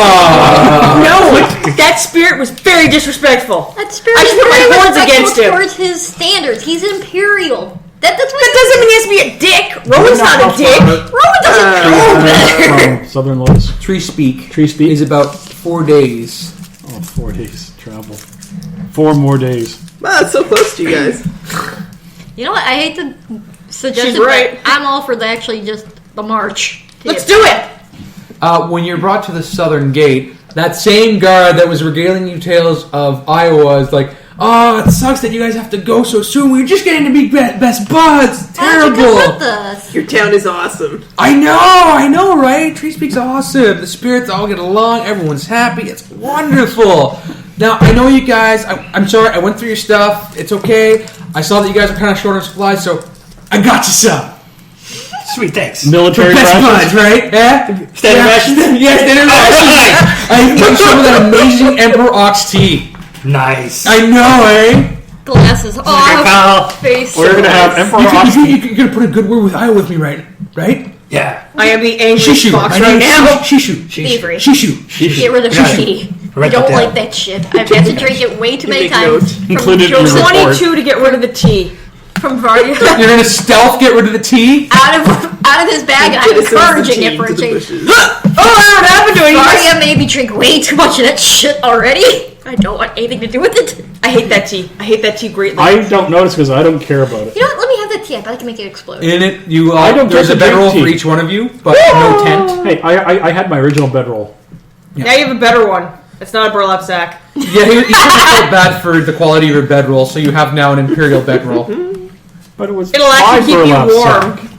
that spirit was very disrespectful. That spirit I is should put my very horns respectful against him. towards his standards. He's imperial. That's what That doesn't mean he has to be a dick. Rowan's not a dick. Rowan doesn't know better. From Southern Lotus. Tree speak. Tree speak? Is about 4 days. Oh, 4 days travel. 4 more days. Wow, it's so close to you guys. You know what? I hate to suggest She's it, right. but I'm all for just the march. Let's do it. When you're brought to the southern gate, that same guard that was regaling you tales of Iowa is like, oh, it sucks that you guys have to go so soon. We were just getting to be best buds. Why don't you come Terrible. with us? Your town is awesome. I know, right? Tree Speak's awesome. The spirits all get along. Everyone's happy. It's wonderful. Now, I know you guys, I'm sorry, I went through your stuff. It's okay. I saw that you guys are kind of short on supplies, so I got you some. Sweet, thanks. Military Best rations. buds, right? Yeah? Standard rations? Yeah, standard rations. I took some of that amazing Emperor Ox tea. Nice. I know, eh? Glasses off. Pal. Face. We're gonna have Emperor Ox. You're gonna put a good word with Io with me, right? Yeah. I am the angry Shishu. fox My right name's now. Shishu. Thievery. Shishu. Get rid of Got it. tea. Write I that don't down. like that shit. I've had to drink it way too many make times. notes. From Included in your Joseph- report. 22 to get rid of the tea. from Varya. You're gonna stealth get rid of the tea? out of his bag. I'm Citizens encouraging the it for tea a to the change. bushes. Oh, what happened to it? Varya made me drink way too much of that shit already. I don't want anything to do with it. I hate that tea. I hate that tea greatly. I don't notice because I don't care about it. You know what? Let me have that tea. I bet I can make it explode. In it, you I don't there's get a to drink bedroll tea. for each one of you, but no tent. Hey, I had my original bedroll. Now you have a better one. It's not a burlap sack. Yeah, he felt bad for the quality of your bedroll, so you have now an imperial bedroll. But it was It'll actually keep you burlap warm. sack.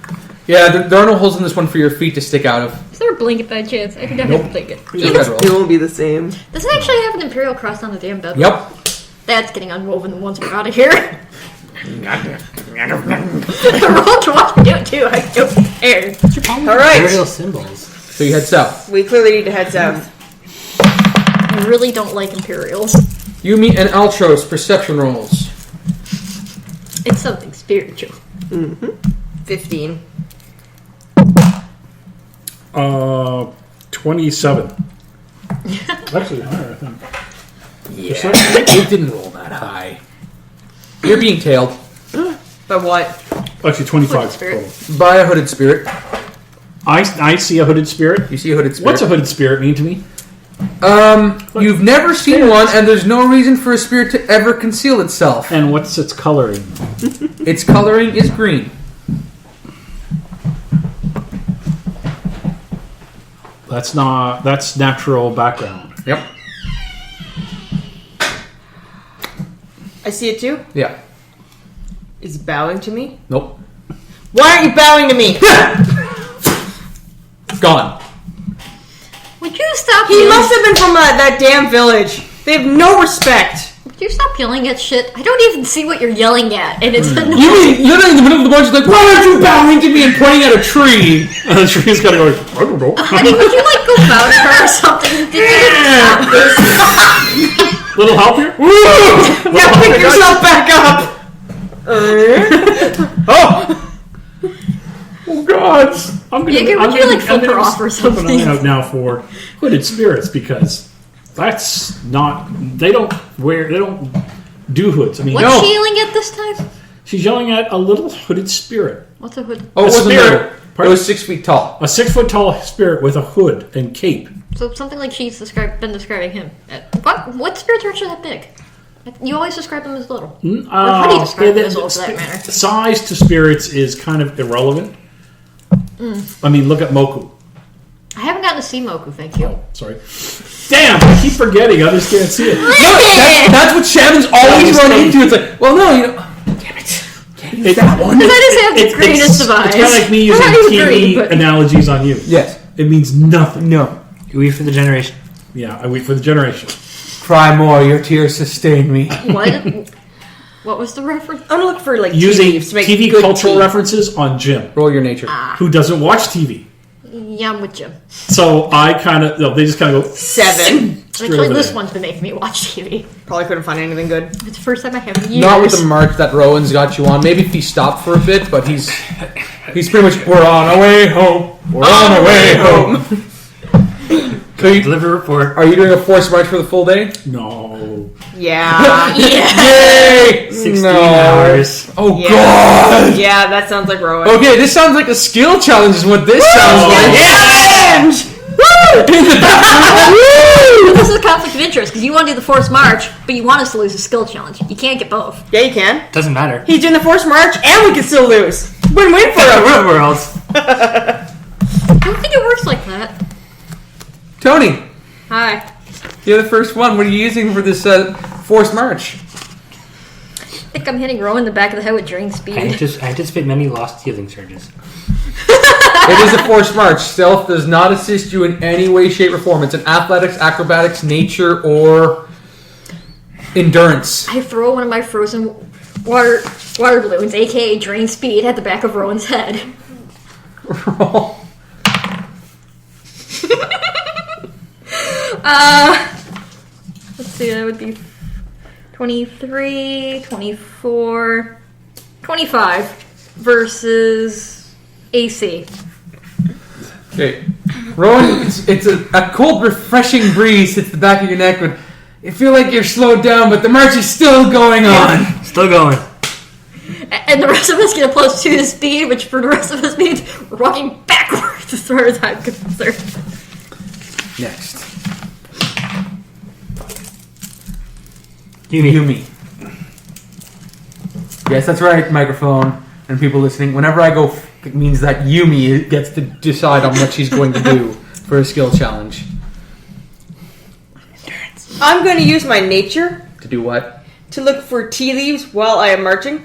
Yeah, there are no holes in this one for your feet to stick out of. Is there a blanket by chance? I can definitely have a blanket. Just bedroll. It won't be the same. Does it actually have an imperial cross on the damn bed? Yep. That's getting unwoven once we're out of here. Roll to watch me do it too. I don't care. All right. Imperial symbols. So you head south. We clearly need to head south. I really don't like Imperials. Yumi and Altros perception rolls. It's something spiritual. 15. 27. Actually higher, I think. Yeah, it didn't roll that high. You're being tailed But what? Actually, 25 Spirit. total. by a hooded spirit. I see a hooded spirit. You see a hooded spirit. What's a hooded spirit mean to me? You've never seen one, and there's no reason for a spirit to ever conceal itself. And what's its coloring? Its coloring is green. That's natural background. Yep. I see it too. Yeah. Is it bowing to me? Nope. Why aren't you bowing to me? Gone. Would you stop He yelling? must have been from that damn village. They have no respect. Would you stop yelling at shit? I don't even see what you're yelling at, and it's annoying. You mean literally in the middle of the bunch, like, why aren't you bowing to me and pointing at a tree? And the tree's gotta go, I don't know. Honey, would you like go bow to her or something? Did you stop this? Little help here? Now pick yourself back up. Oh God! I'm gonna. Yeah, would you, like, flip her off or Flip an something? eye out now for hooded spirits because that's not. They don't do hoods. I mean, What's she yelling at this time? she's yelling at a little hooded spirit, What's a hood? Oh, it wasn't spirit. little. It Pardon? was 6 feet tall. a 6 foot tall spirit with a hood and cape. So something like she's been describing him. What spirits are actually that big? You always describe them as little. Or how do you describe them as little, for that matter? Size to spirits is kind of irrelevant. I mean, look at Moku. I haven't gotten to see Moku, thank you. Oh, sorry. Damn, I keep forgetting. Others can't see it. That's what Shaman's always Yeah, run he's into. It's like, well, no, you know. Damn it. Can't use that one. Because I just have the greenest of eyes. It's kind of like me using Not even TV green, but- analogies on you. Yes. It means nothing. No. You wait for the generation. Yeah, I wait for the generation. Cry more, your tears sustain me. What? What was the reference? I'm gonna look for like Using TVs to make TV good cultural tea. references on Jim, Roll your nature. who doesn't watch TV. Yeah, I'm with Jim. So I kind of, they just kind of go, 7. Actually, over this there. one's been making me watch TV. Probably couldn't find anything good. It's the first time I have in years. Not with the march that Rowen's got you on. Maybe if he stopped for a bit, but he's pretty much, we're on our way home. We're on our way home. So Deliver a report. are you doing a forced march for the full day? no. Yeah. Yay! 16 No. hours. Oh, Yeah. God. Yeah, that sounds like Rowen. Okay, this sounds like a skill challenge is what this sounds like. Challenge! This is a conflict of interest because you want to do the forced march, but you want us to lose a skill challenge. You can't get both. Yeah, you can. Doesn't matter. He's doing the forced march, and we can still lose. Win-win for him. Everywhere else. I don't think it works like that. Tony, Hi. you're the first one. What are you using for this forced march? I think I'm hitting Rowan in the back of the head with drain speed. I anticipate many lost healing surges. It is a forced march. Stealth does not assist you in any way, shape, or form. It's an athletics, acrobatics, nature, or endurance. I throw one of my frozen water balloons, aka drain speed, at the back of Rowan's head. Roll. Let's see, that would be 23, 24, 25 versus AC. Okay. Rowan, it's a cold, refreshing breeze hits the back of your neck, but you feel like you're slowed down, but the march is still going on. Still going. And the rest of us get a +2 to speed, which for the rest of us means we're walking backwards as far as I'm concerned. Next. Yumi. Yes, that's right, microphone and people listening. Whenever I go, it means that Yumi gets to decide on what she's going to do for a skill challenge. I'm going to use my nature To do what? to look for tea leaves while I am marching.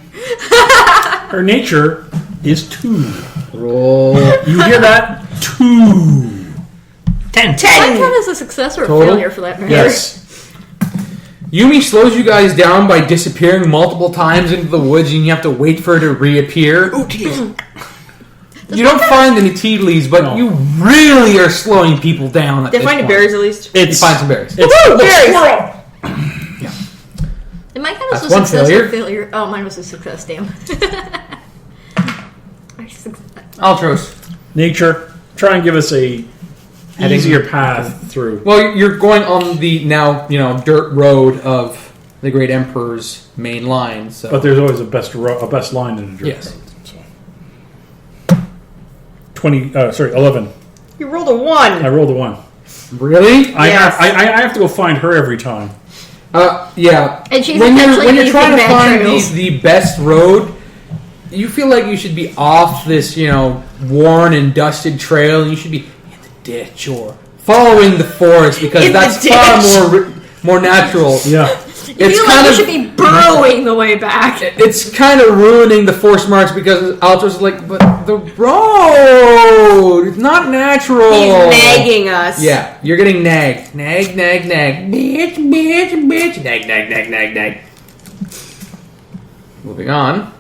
Her nature is 2. Roll. You hear that? 2. 10. I count as a success or a Total? failure for that matter. Yes. Yumi slows you guys down by disappearing multiple times into the woods, and you have to wait for her to reappear. Ooh, geez. You don't find any tea leaves, but No. you really are slowing people down at Did I this find any point. berries at least? You It's find some berries. Woo! Berries! It might count as That's a one success failure. or failure. Oh, mine was a success, damn. Altros. nature. Try and give us a easier path through. Well, you're going on the now, dirt road of the Great Emperor's main line. So. But there's always a best line in a dirt Yes. road. 11. You rolled a 1. I rolled a 1. Really? Yes. I have to go find her every time. Yeah. And she's when essentially you're leaving trying to bad find trails. the best road, you feel like you should be off this, worn and dusted trail, and you should be in the ditch or following the forest because In the that's ditch. far more natural. Yeah. You It's feel kind like of you should be burrowing the way back. it's kind of ruining the forced march because Altros is like, but the road, it's not natural. He's nagging us. Yeah, you're getting nagged. Nag, nag, nag. Bitch, bitch, bitch. Nag, nag, nag, nag, nag. Moving on.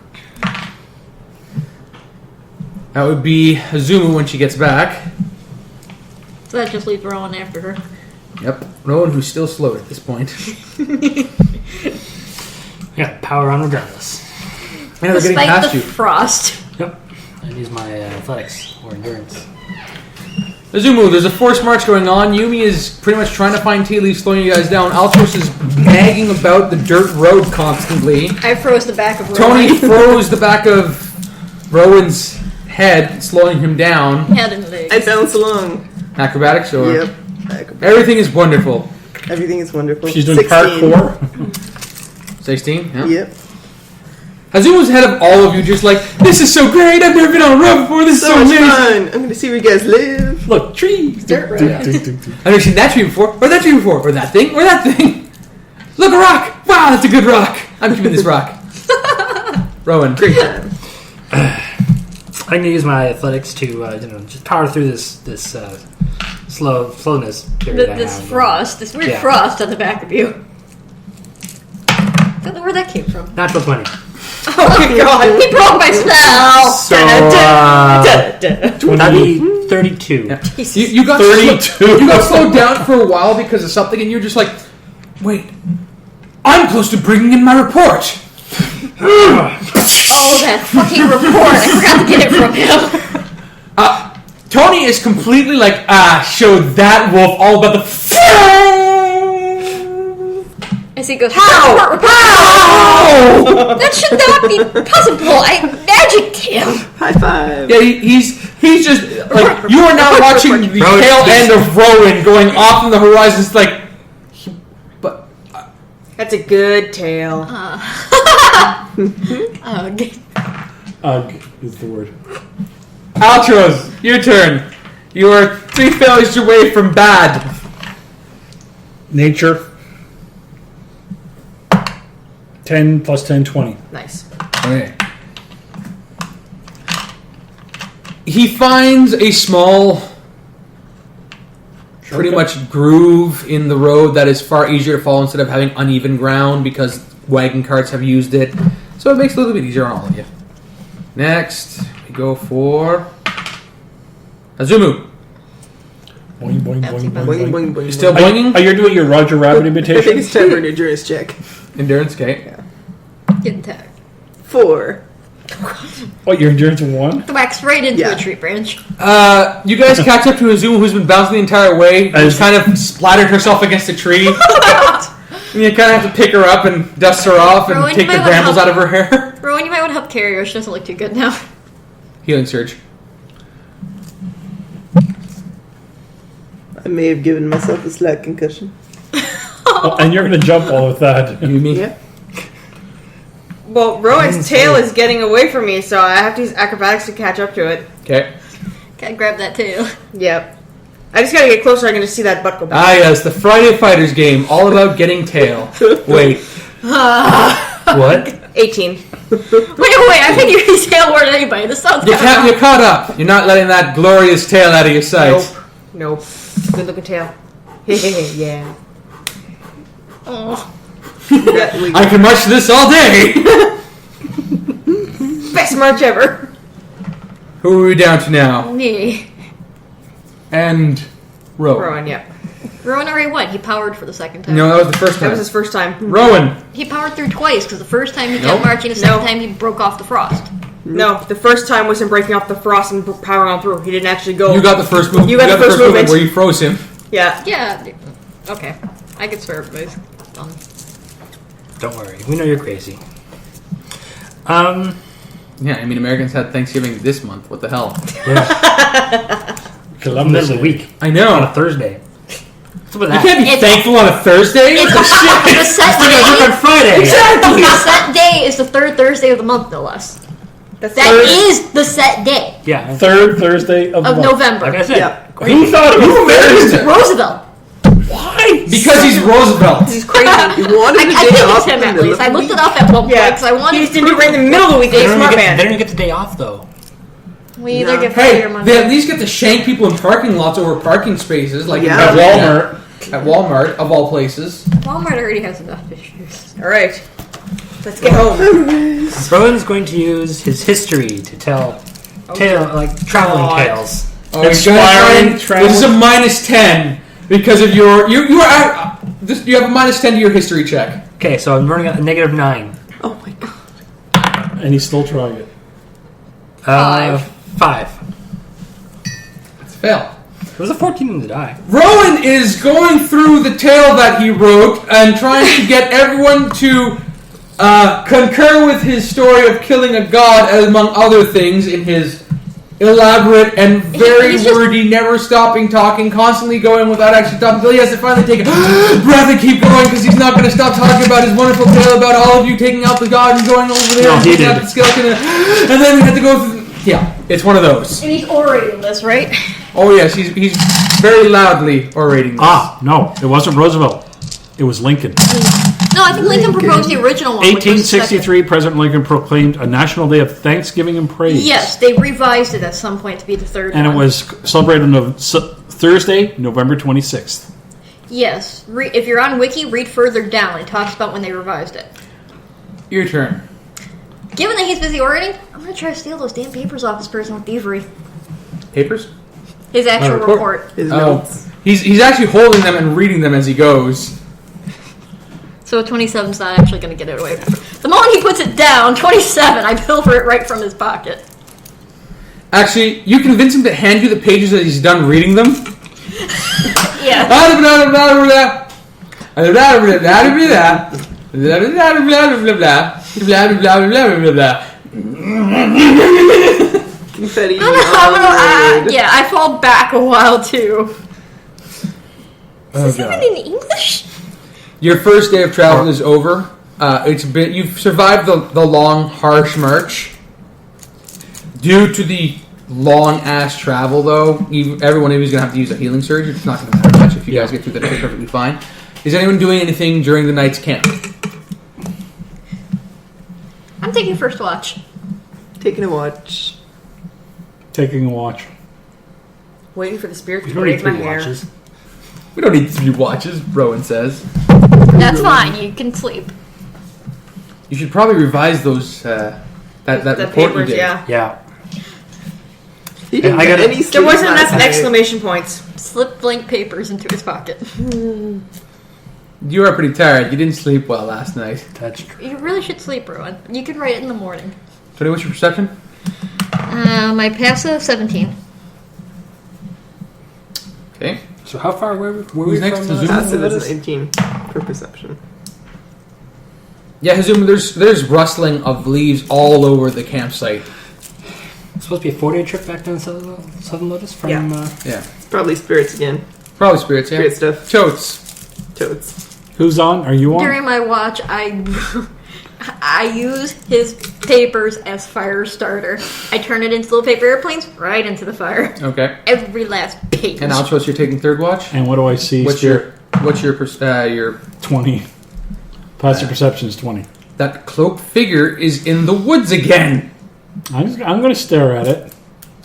That would be Hazumu when she gets back. So that just leaves Rowan after her. Yep. Rowen, who's still slowed at this point. Yeah, power on regardless. Yeah, they're getting Despite past the you. frost. Yep. I use my athletics or endurance. Hazumu, there's a forced march going on. Yumi is pretty much trying to find tea leaves, slowing you guys down. Altros is nagging about the dirt road constantly. I froze the back of Rowan. Tony froze the back of Rowan's head, slowing him down. Head and legs. I bounce along. Acrobatics or Yep. everything is wonderful. Everything is wonderful. She's doing 16. parkour. 16. Yeah. Yep. Hazumu's ahead of all of you, just like, this is so great. I've never been on a road before. This is So so much amazing. fun. I'm gonna see where you guys live. Look, trees. Dirt road. I've never seen that tree before, or that tree before, or that thing, or that thing. Look, a rock. Wow, that's a good rock. I'm keeping this rock. Rowan. Great time. I'm gonna use my athletics to just power through this slowness period I This have. frost, this weird Yeah. frost on the back of you. Don't know where that came from. Natural 20. Oh my god. He broke my spell! So that'd be 32. Yeah. You got 32. You got slowed down for a while because of something, and you're just like, wait, I'm close to bringing in my report. Oh, that fucking report. I forgot to get it from him. Tonei is completely like, show that wolf all about the. As he goes, How? that should not be possible. I magicked him. High five. Yeah, he's just like, you are now watching the tail end of Rowen going off in the horizon. It's like, but That's a good tale. Ugh. Ugh is the word. Altros, your turn. You are 3 failures away from bad. Nature. 10 plus 10, 20. Nice. Okay. He finds a small pretty much groove in the road that is far easier to follow instead of having uneven ground because wagon carts have used it. So it makes it a little bit easier on all of you. Next, we go for Hazumu. Boing, boing, boing, Boing, boing, boing, boing. boing. You're still boinging? Are you doing your Roger Rabbit I think imitation? it's time for an endurance check. Endurance, okay. Getting tagged. 4. Oh, your endurance 1? Whacks right into Yeah. a tree branch. You guys catch up to Hazumu, who's been bouncing the entire way. Who's kind of splattered herself against a tree. And you kind of have to pick her up and dust her off and Rowan, take the you might wanna brambles help. out of her hair. Rowan, you might want to help carry her. She doesn't look too good now. Healing surge. I may have given myself a slight concussion. Oh, and you're going to jump all with that. Yumi. Yeah. Well, Rowan's tail is getting away from me, so I have to use acrobatics to catch up to it. Okay. Gotta grab that tail. Yep. I just gotta get closer. I can just see that butt go back. Ah, yes, the Friday Fighters game, all about getting tail. Wait. What? 18. Wait, I think you're tail more than anybody. This sounds You can't, you're caught up. You're not letting that glorious tail out of your sight. Nope. Good looking tail. Yeah. Oh. I can march this all day. Best march ever. Who are we down to now? Me. And Rowan. Rowan, yeah. Rowan already won. He powered for the second time. No, that was the first That time. was his first time. Rowan. He powered through twice because the first time he Nope. kept marching, the second Nope. time he broke off the frost. No, the first time was him breaking off the frost and powering on through. He didn't actually go. You got the first move. You got the first movement. where you froze him. Yeah. Yeah. Okay. I could swear both. Don't worry, we know you're crazy. Yeah, I mean, Americans had Thanksgiving this month. What the hell? Columbus Middle of the week I on a know. Thursday. What's with You that? can't be It's- thankful on a Thursday. What the shit? The set We're gonna work on day. Friday. Exactly. The set day is the third Thursday of the month, no less. That's That is the set day Yeah. Third Thursday of the of month. November. Like I said, Yeah. Who thought of Thursday? Roosevelt. Why? Because he's Roosevelt. He's crazy. You wanted I to think get it's off him in at the least. I middle looked of it up at one point Yeah. because I wanted He's to going to be right in the middle of the week. they He's a don't, smart even get, they man. don't even get the day off though. We either No. get Friday Hey, or Monday. they at least get to shank people in parking lots over parking spaces, like Yeah. at Walmart. At Walmart, of all places. Walmart already has enough issues. All right. Let's get home. Rowan's going to use his history to tell traveling God. tales. Oh, Inspiring this is a -10 because of your you are at, you have a -10 to your history check. Okay, so I'm running at a -9. Oh my god. And he's still trying it. 5. It's a fail. It was a 14 in the die. Rowan is going through the tale that he wrote and trying to get everyone to concur with his story of killing a god, among other things, in his elaborate and very He's just- wordy, never stopping talking, constantly going without actually stopping until he has to finally take a breath and keep going because he's not going to stop talking about his wonderful tale about all of you taking out the god and going over there No, and he taking out did. the skeleton. And then we had to go through... Yeah, it's one of those. And he's orating this, right? Oh yes, he's very loudly orating this. Ah, no, it wasn't Roosevelt. It was Lincoln. No, I think Lincoln proposed the original one. which was the second. 1863, President Lincoln proclaimed a national day of thanksgiving and praise. Yes, they revised it at some point to be the third And one. it was celebrated on Thursday, November 26th. Yes. If you're on Wiki, read further down. It talks about when they revised it. Your turn. Given that he's busy orating, I'm going to try to steal those damn papers off this person with thievery. Papers? His actual report. report. His Oh, notes. he's actually holding them and reading them as he goes. So 27's not actually going to get it away. The moment he puts it down, 27, I pilfer it right from his pocket. Actually, you convince him to hand you the pages that he's done reading them. Yeah. Confetti. Yeah, I fall back a while too. Oh, Is this God. even in English? Your first day of travel is over. You've survived the long, harsh march. Due to the long ass travel, though, every one of you is going to have to use a healing surge. It's not going to matter much if you guys get through that perfectly fine. Is anyone doing anything during the night's camp? I'm taking first watch. Taking a watch. Taking a watch. Waiting for the spirit There's to already braid my 3 hair. watches. We don't need 3 watches, Rowen says. That's fine. You can sleep. You should probably revise those, that The report papers, you did. yeah. Yeah. He didn't I get gotta- any There sleep wasn't last enough night. exclamation points. Slip blank papers into his pocket. You are pretty tired. You didn't sleep well last night. That's true. You really should sleep, Rowan. You can write it in the morning. Tony, what's your perception? My passive 17. Okay. So how far were we Who's next? from Hazumu? Passive is 19 for perception. Yeah, Hazumu, there's rustling of leaves all over the campsite. It's supposed to be a 4-day trip back down Southern Lotus from... Yeah. Yeah. Probably spirits again. Probably spirits, yeah. Spirit stuff. Totes. Toads. Who's on? Are you on? During my watch, I use his papers as fire starter. I turn it into little paper airplanes right into the fire. Okay. Every last page. And Altros, you're taking third watch? And what do I see? What's your 20. Passive perception is 20. that cloaked figure is in the woods again? I'm going to stare at it.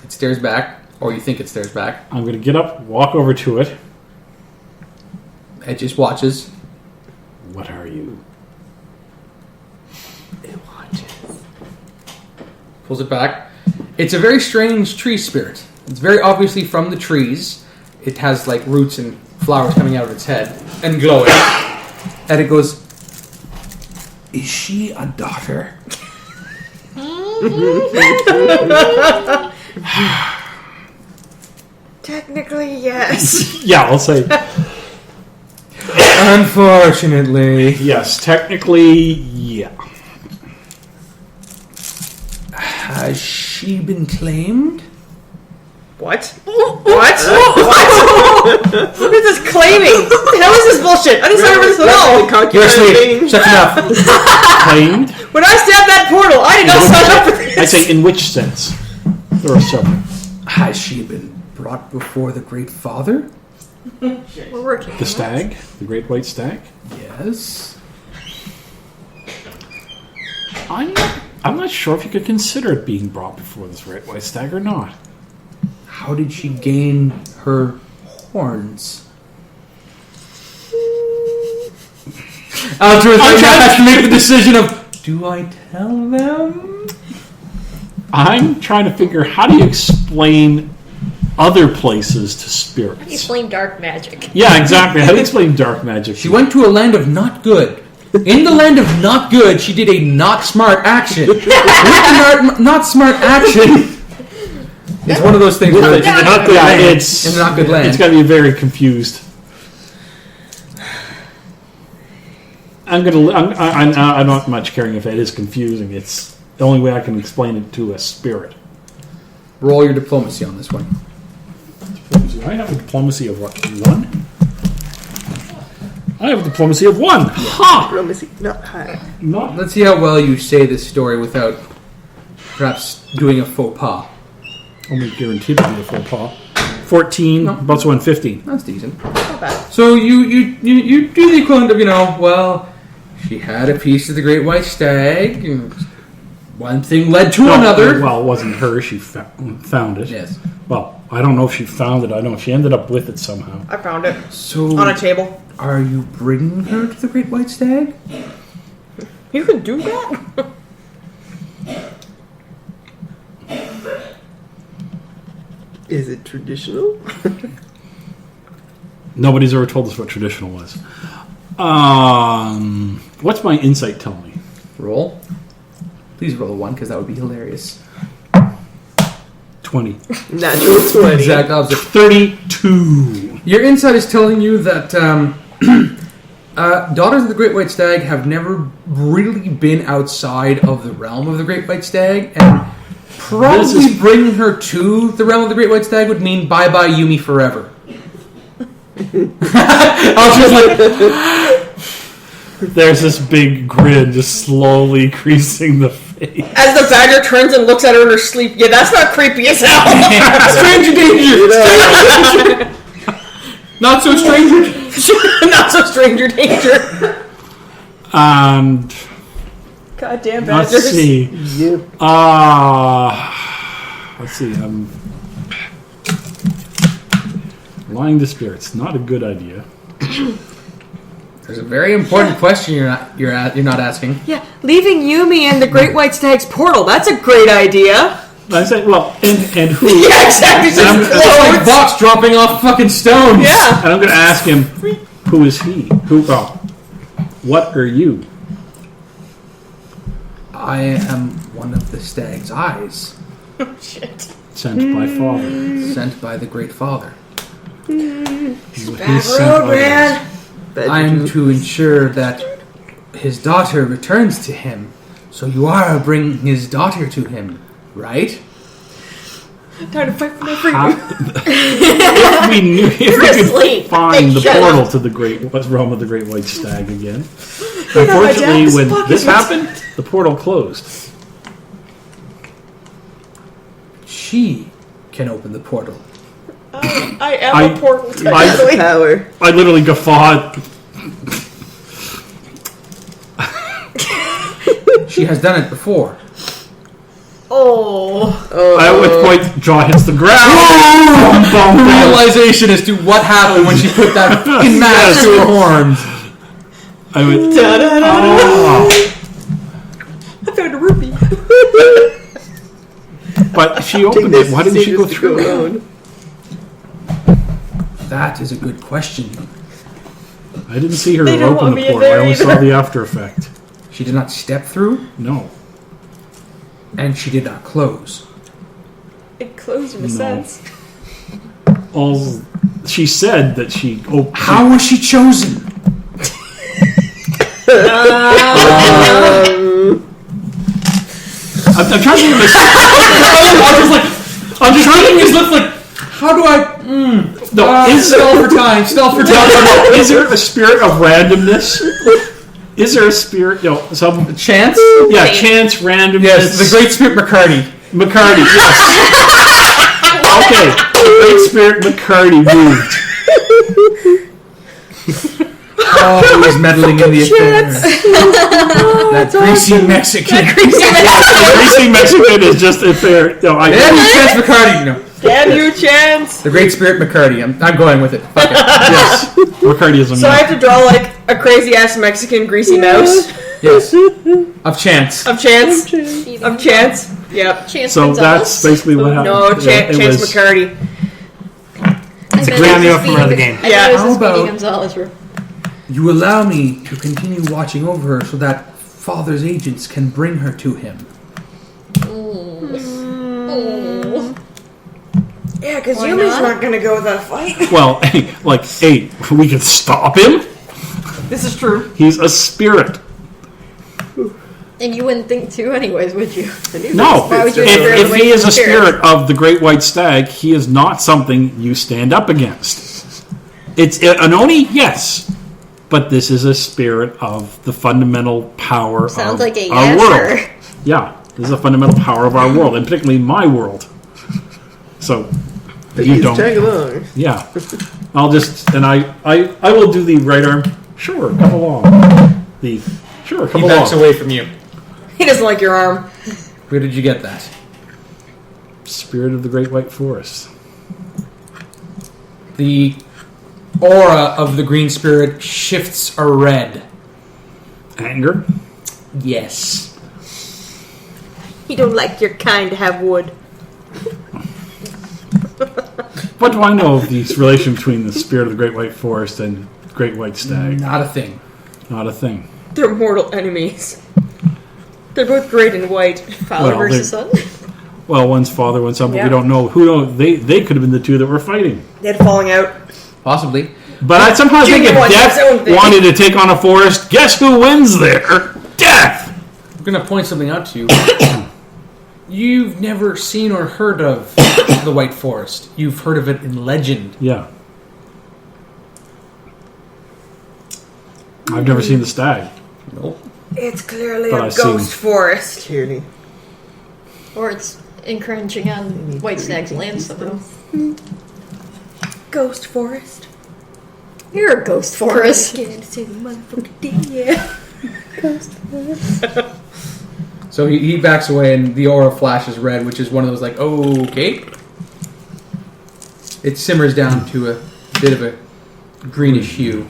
It stares back, or you think it stares back. I'm going to get up, walk over to it. It just watches. What are you? It watches. Pulls it back. It's a very strange tree spirit. It's very obviously from the trees. It has like roots and flowers coming out of its head and glowing. And it goes, "Is she a daughter?" Technically, yes. Yeah, I'll say Unfortunately. yes. Technically, yeah. Has she been claimed? What? What? What? What is this claiming? What the hell is this bullshit? I didn't sign up for this at all. You're asleep. Shut your mouth. Claimed. When I stabbed that portal, I did not sign up for this. I say, in which sense? There are several. Has she been brought before the Great Father? We're working. The stag, the great white stag. Yes. I'm not sure if you could consider it being brought before this great white stag or not. How did she gain her horns? Altros has to make the decision of, do I tell them? I'm trying to figure how do you explain other places to How do you spirits? explain dark magic? Yeah, exactly. How do you explain dark magic? She went to a land of not good. In the land of not good, she did a not smart action. With the not smart action, it's one of those things where Yeah, it's in a not good land. It's got to be very confused. I'm not much caring if it is confusing. It's the only way I can explain it to a spirit. Roll your diplomacy on this one. Diplomacy. I have a diplomacy of what? 1? I have a diplomacy of 1. Ha! Diplomacy, not high. Not. Let's see how well you say this story without perhaps doing a faux pas. Only guaranteed to be a full paw. 14, about 115. That's decent. Not bad. So you do the equivalent of, well, she had a piece of the Great White Stag, and one thing led to another. Well, it wasn't her. She found it. Yes. Well, I don't know if she found it. I know she ended up with it somehow. I found it So on a table. are you bringing her to the Great White Stag? You can do that? Is it traditional? Nobody's ever told us what traditional was. What's my insight tell me? Roll. Please roll a 1, because that would be hilarious. 20. Natural 20. Exact opposite. 32. Your insight is telling you that Daughters of the Great White Stag have never really been outside of the realm of the Great White Stag, and probably bringing her to the realm of the Great White Stag would mean bye-bye Yumi forever. I was just like, There's this big grin just slowly creasing the face. As the badger turns and looks at her in her sleep. Yeah, that's not creepy as hell. stranger danger! Not so stranger. Not so stranger danger. And Goddamn badgers. let's see. Yep. Let's see. Lying to spirits, not a good idea. There's a very important question you're not asking. Yeah, leaving Yumi in the Great White Stag's portal. That's a great idea. I say, well, and who? Yeah, exactly. It's like Vox dropping off fucking stones. Yeah. And I'm going to ask him, who is he? What are you? I am one of the stag's eyes. Oh, shit. Sent by father. Sent by the Great Father. He's Bad sent road, by man. I am to ensure that his daughter returns to him. So you are bringing his daughter to him, right? Time to fight for my freedom. If we knew, if we Grizzly. could find the Shut portal up. to the realm of the Great White Stag again. You know, my Unfortunately, dad when fucking this was- happened, the portal closed. She can open the portal. I am I- a portal, I- technically. Power. I literally guffawed. She has done it before. Oh. At which point, jaw hits the ground. Bum, bum, bum. Realization as to what happened when she put that fucking mask to her horns. I went, Da-da-da-da. oh. I found a rupee. But she opened it. Why didn't she go through it? That is a good question. I didn't see her They don't open want the me in portal. I there only saw either. the after effect. She did not step through, No. and she did not close. It closed in a No. sense. All she said that she opened. How was she chosen? I'm trying to think of this. I'm just Trying thinking. his lips like, how do I? No, is there, Stall for time. Stall for time. is there a spirit of randomness? Is there a spirit? Some Chance? chance randomness. Yes, the Great Spirit McCarty. McCarty. Yes. Okay, Great Spirit McCarty moved. Oh, he's meddling in the affair. That greasy Mexican. The greasy Mexican is just a fair. Damn you, Chance McCarty. No, Damn you, Chance! the Great Spirit McCarty. I'm going with it. Fuck it. Yes, McCartyism. So I have to draw like a crazy ass Mexican greasy mouse Yes. Of Chance. of Chance. Of Chance. Yep. Chance So Gonzalez. that's basically what happened. No, Yeah, it Chance was- McCarty. It's a cameo from another game. Yeah. It How was a Speedy about- Gonzalez. You allow me to continue watching over her so that Father's agents can bring her to him. Oh. Yeah, because Why Yumi's not? not gonna go without a fight. Well, hey, we can stop him. This is true. He's a spirit. And you wouldn't think to, anyways, would you? No, Why would you interfere if with he is a spirit? spirit of the Great White Stag, he is not something you stand up against. It's an Oni, yes, but this is a spirit of the fundamental power Sounds of like a our yeah, world. sure. Yeah, this is a fundamental power of our world, and particularly my world. So you don't. Tag along. Yeah, I'll just I will do the right arm. Sure, come along. Come He backs along. away from you. He doesn't like your arm. Where did you get that? Spirit of the Great White Forest. The aura of the green spirit shifts a red. Anger. Yes. He don't like your kind to have wood. What do I know of the relation between the Spirit of the Great White Forest and Great White Stag? Not a thing. Not a thing. They're mortal enemies. They're both great and white. Father Well, versus son. Well, one's father, one's son, but Yeah. we don't know. They could have been the two that were fighting. They had falling out. Possibly. But I sometimes think if Junior wants his own Death thing. wanted to take on a forest, guess who wins there? Death! I'm going to point something out to you. You've never seen or heard of the White Forest. You've heard of it in legend. Yeah. I've never seen the stag. Nope. It's clearly But a I've seen- ghost forest. Clearly. Or it's encroaching on White Stag's land somehow. Ghost forest. You're a ghost forest. Yeah. So he backs away and the aura flashes red, which is one of those like, oh, okay. It simmers down to a bit of a greenish hue.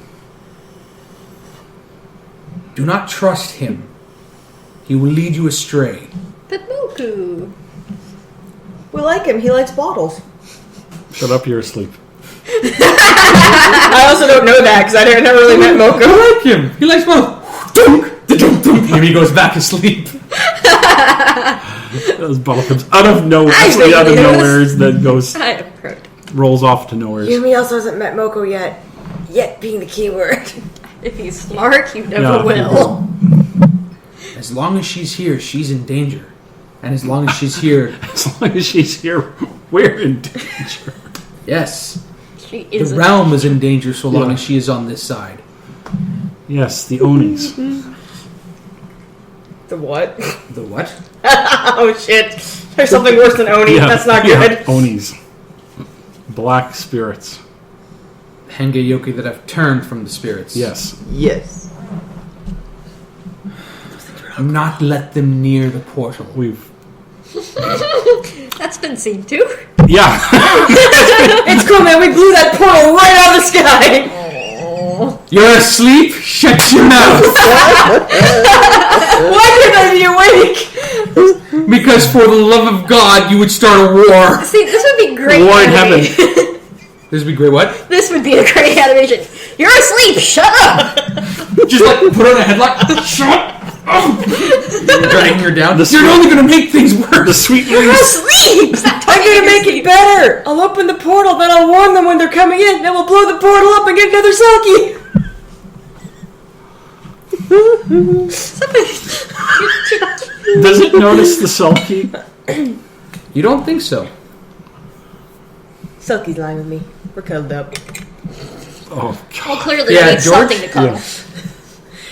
Do not trust him. He will lead you astray. But Moku. We like him. He likes bottles. Shut up, you're asleep. I also don't know that because I never really met Moko. I like him. He likes bottles. Dunk, dunk, dunk. And he goes back asleep. This bottle comes out of nowhere. Actually, out of nowhere, then goes, I have heard. rolls off to nowhere. Yumi also hasn't met Moko yet. Yet being the key word. If he's smart, you never will. As long as she's here, she's in danger. And as long as she's here... As long as she's here, we're in danger. Yes. She The is realm is in danger so long as she is on this side. Yes, the Onis. The what? The what? Oh shit. There's something worse than Oni. That's not good. Onis. Black spirits. Hengeyoki that have turned from the spirits. Yes. Yes. Do not let them near the portal. That's been seen too. Yeah. It's cool, man. We blew that portal right out of the sky. You're asleep? Shut your mouth! Why couldn't I be awake? Because for the love of God, you would start a war. See, this would be great. War in animation. This would be great. What? This would be a great animation. You're asleep. Shut up. Just like put on a headlock. Shut up! Dragging her down. The You're only going to make things worse. The sweet You're Lynx. asleep. Stop I'm talking gonna in your make sleep. it better. I'll open the portal, then I'll warn them when they're coming in. Then we'll blow the portal up and get another Selkie. Does it notice the Selkie? You don't think so? Selkie's lying with me. We're cuddled up. Oh, Well, God. clearly Yeah, I need George? something to cuddle.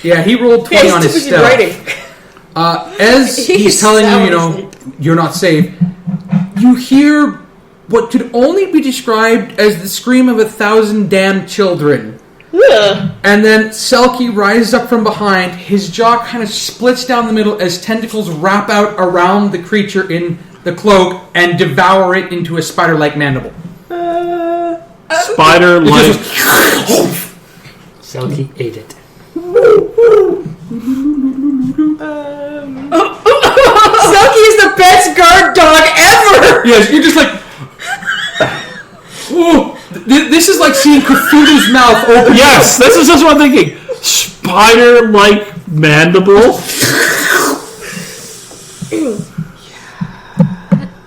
Yeah, he rolled 20 on his he's stealth. writing. As he's telling you, sound you're not safe, you hear what could only be described as the scream of 1,000 damned children. And then Selkie rises up from behind. His jaw kind of splits down the middle as tentacles wrap out around the creature in the cloak and devour it into a spider-like mandible. Spider-like. Selkie ate it. Selkie is the best guard dog ever! Yes, you're just like... Ooh, this is like seeing Cthulhu's mouth open. Yes, this is just what I'm thinking. Spider-like mandible.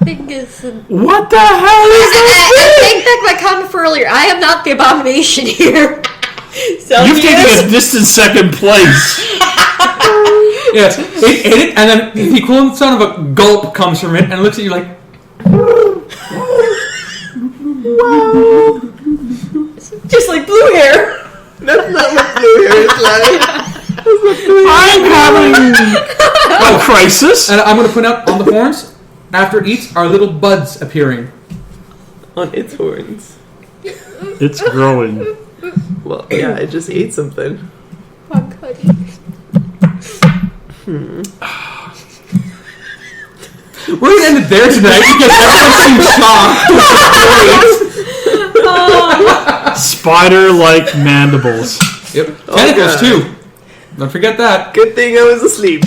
What the hell is that? I take back my comment for earlier. I am not the abomination here. You've taken a distant second place. Yes, it ate it, and then the equivalent sound of a gulp comes from it, and looks at you like... Just like blue hair. That's not what blue hair is like. I'm having a crisis. And I'm going to point out on the horns, after it eats, are little buds appearing. On its horns. It's growing. Well, yeah, I just ate something. We're going to end it there tonight because everyone seems shocked. Spider-like mandibles. Yep. Oh, Tentacles, God. too. Don't forget that. Good thing I was asleep.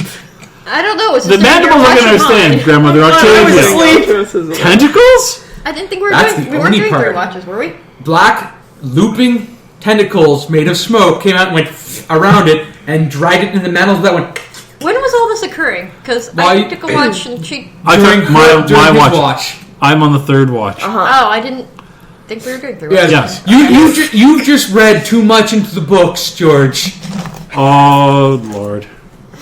I don't know. It's The just that mandibles you're I can watching understand, mine. Grandmother I Octavia. Tentacles? I didn't think we were That's doing. the We weren't only doing part. three watches, were we? Black, looping tentacles made of smoke came out and went around it and dried it in the mantles that went When was all this occurring? Because Why- I took a watch and she. I during took my his watch. I'm on the third watch. Oh, I didn't think we were doing three Yes. watches. You've just read too much into the books, George. Oh, Lord.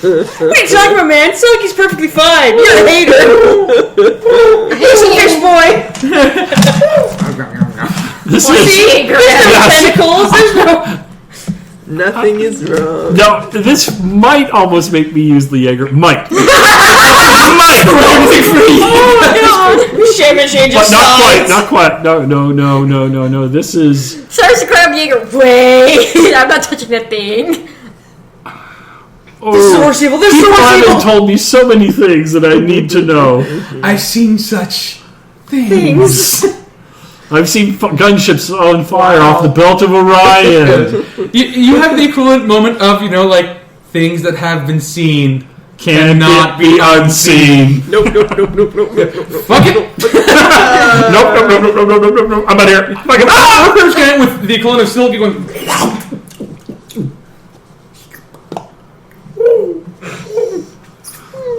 What are you talking about, man? Selkie's perfectly fine. You're a hater. He's a fish boy. This See? is... There's no tentacles. There's no... Nothing is wrong. No, this might almost make me use the Jaeger. Might. Might! Oh my god. Shaman changes But not quite, sides. not quite. No. This is... Starts to grab Jaeger. Wait, I'm not touching that thing. Oh, This is horse evil. This is people horse haven't evil. told me so many things that I need to know. I've seen such things. I've seen gunships on fire off the belt of Orion. You have the equivalent moment of, like things that have been seen Cannot be unseen. Nope. Fuck it! Nope. I'm out here. Fuck it. I'm just going with the equivalent of Silky going.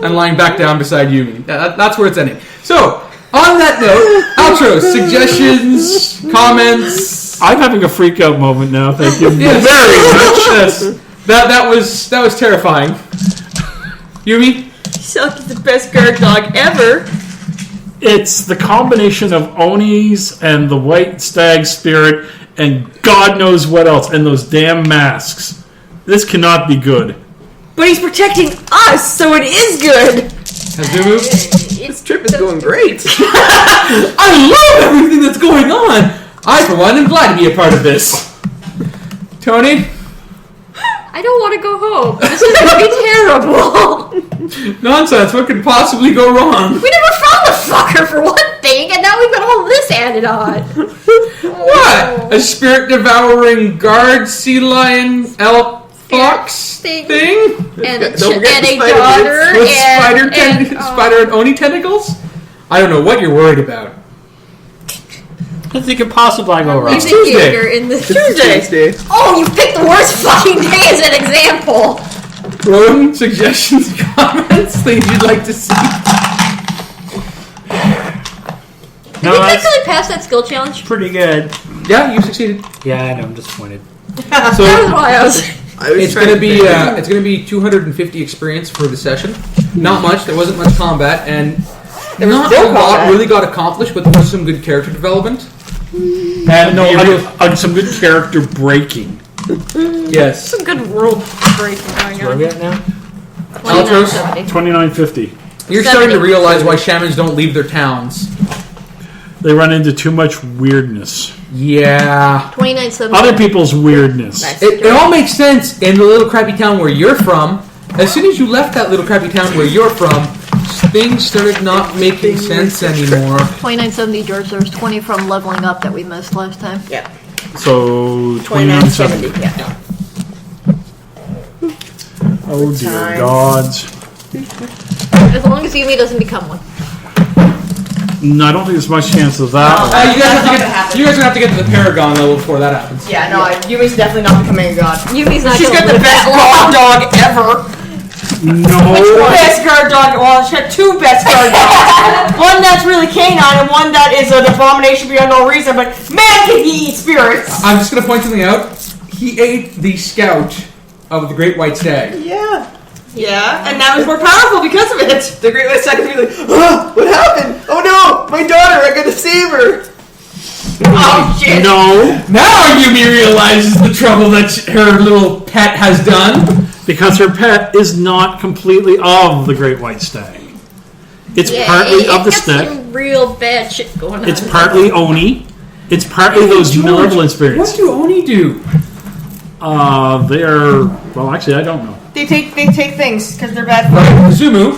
And lying back down beside Yumi. That's where it's ending. So, on that note, Altros, suggestions, comments. I'm having a freak out moment now. Thank you Yes. very much. Yes. That was terrifying. Yumi? Selkie's the best guard dog ever. It's the combination of Oni's and the White Stag Spirit and God knows what else, and those damn masks. This cannot be good. But he's protecting us, so it is good. Hazumu? This trip is going great. I love everything that's going on! I, for one, am glad to be a part of this. Tonei? I don't want to go home. This is going to be terrible. Nonsense, what could possibly go wrong? We never found the fucker for one thing, and now we've got all this added on. What? A spirit-devouring guard, sea lion, elk, fox thing? And And a Don't forget the daughter. with and spider and Oni tentacles? I don't know what you're worried about. Nothing could possibly go wrong. It's Tuesday. in the Tuesday. Oh, you picked the worst fucking day as an example. Rowen, suggestions, comments, things you'd like to see? Did No, we that's actually pass that skill challenge? pretty good. Yeah, you succeeded. Yeah, I know, I'm disappointed. So That was why I was... it's gonna be 250 experience for the session. Not much. There wasn't much combat, and not a lot really got accomplished. But there was some good character development. And some good character breaking. Yes. Some good world breaking going Where are on. we at now? Altros, 2950. you're starting to realize why shamans don't leave their towns. They run into too much weirdness. Yeah. 2970. Other people's weirdness. It all makes sense in the little crappy town where you're from. As soon as you left that little crappy town where you're from, things started not making sense anymore. 2970, George. There was 20 from leveling up that we missed last time. Yeah. So 2970. 2970. Yeah. Oh dear Time. gods. As long as Yumi doesn't become one. No, I don't think there's much chance of that. You guys are gonna have to get to the Paragon level before that happens. Yeah, no, Yumi's definitely not becoming a god. Yumi's not She's gonna got the live best that guard dog ever. No. Best guard dog. Well, she had two best guard dogs. One that's really canine and one that is an abomination beyond all reason. But man, can he eat spirits! I'm just gonna point something out. He ate the scout of the Great White Stag. Yeah. Yeah, and now he's more powerful because of it. The Great White Stag would be like, oh, what happened? Oh no, my daughter, I gotta save her. Oh shit! No, Now Yumi realizes the trouble that her little pet has done. because her pet is not completely of the Great White Stag. It's partly of the stag. Some real bad shit going on. It's partly Oni. It's partly those malevolent spirits. What do Oni do? They're well. Actually, I don't know. They take things because they're bad for Hazumu,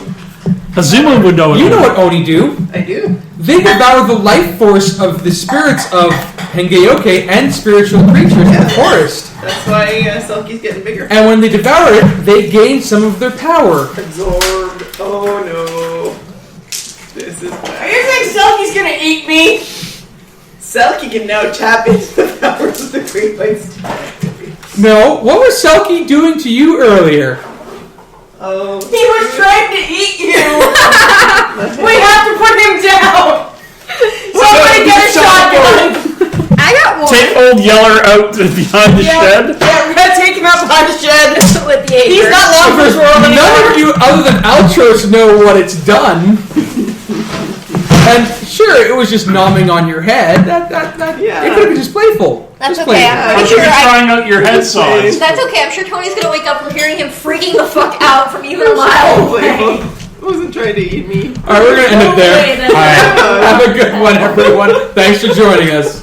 Hazumu would know. you know what Oni do? I do. They devour the life force of the spirits of Hengeyoke and spiritual creatures in the forest. That's why Selkie's getting bigger. And when they devour it, they gain some of their power. Absorbed. Oh no. This is Are bad. you saying Selkie's gonna eat me? Selkie can now tap into the powers of the Great White Stag. No, what was Selkie doing to you earlier? Oh. He was trying to eat you! We have to put him down! Somebody get a shotgun! I got one. Take old Yeller out behind the shed. Yeah, we're gonna take him out behind the shed! With the He's not long for this world None anymore! of you other than Altros know what it's done. And sure, it was just nomming on your head. Yeah. It could have been just playful. That's Just okay. playful. I'm pretty You're sure trying out your head size. That's okay. I'm sure Tony's gonna wake up from hearing him freaking the fuck out from even a mile away. I wasn't trying to eat me. All right, we're gonna end it there. Okay, then. All right, have a good one, everyone. Thanks for joining us.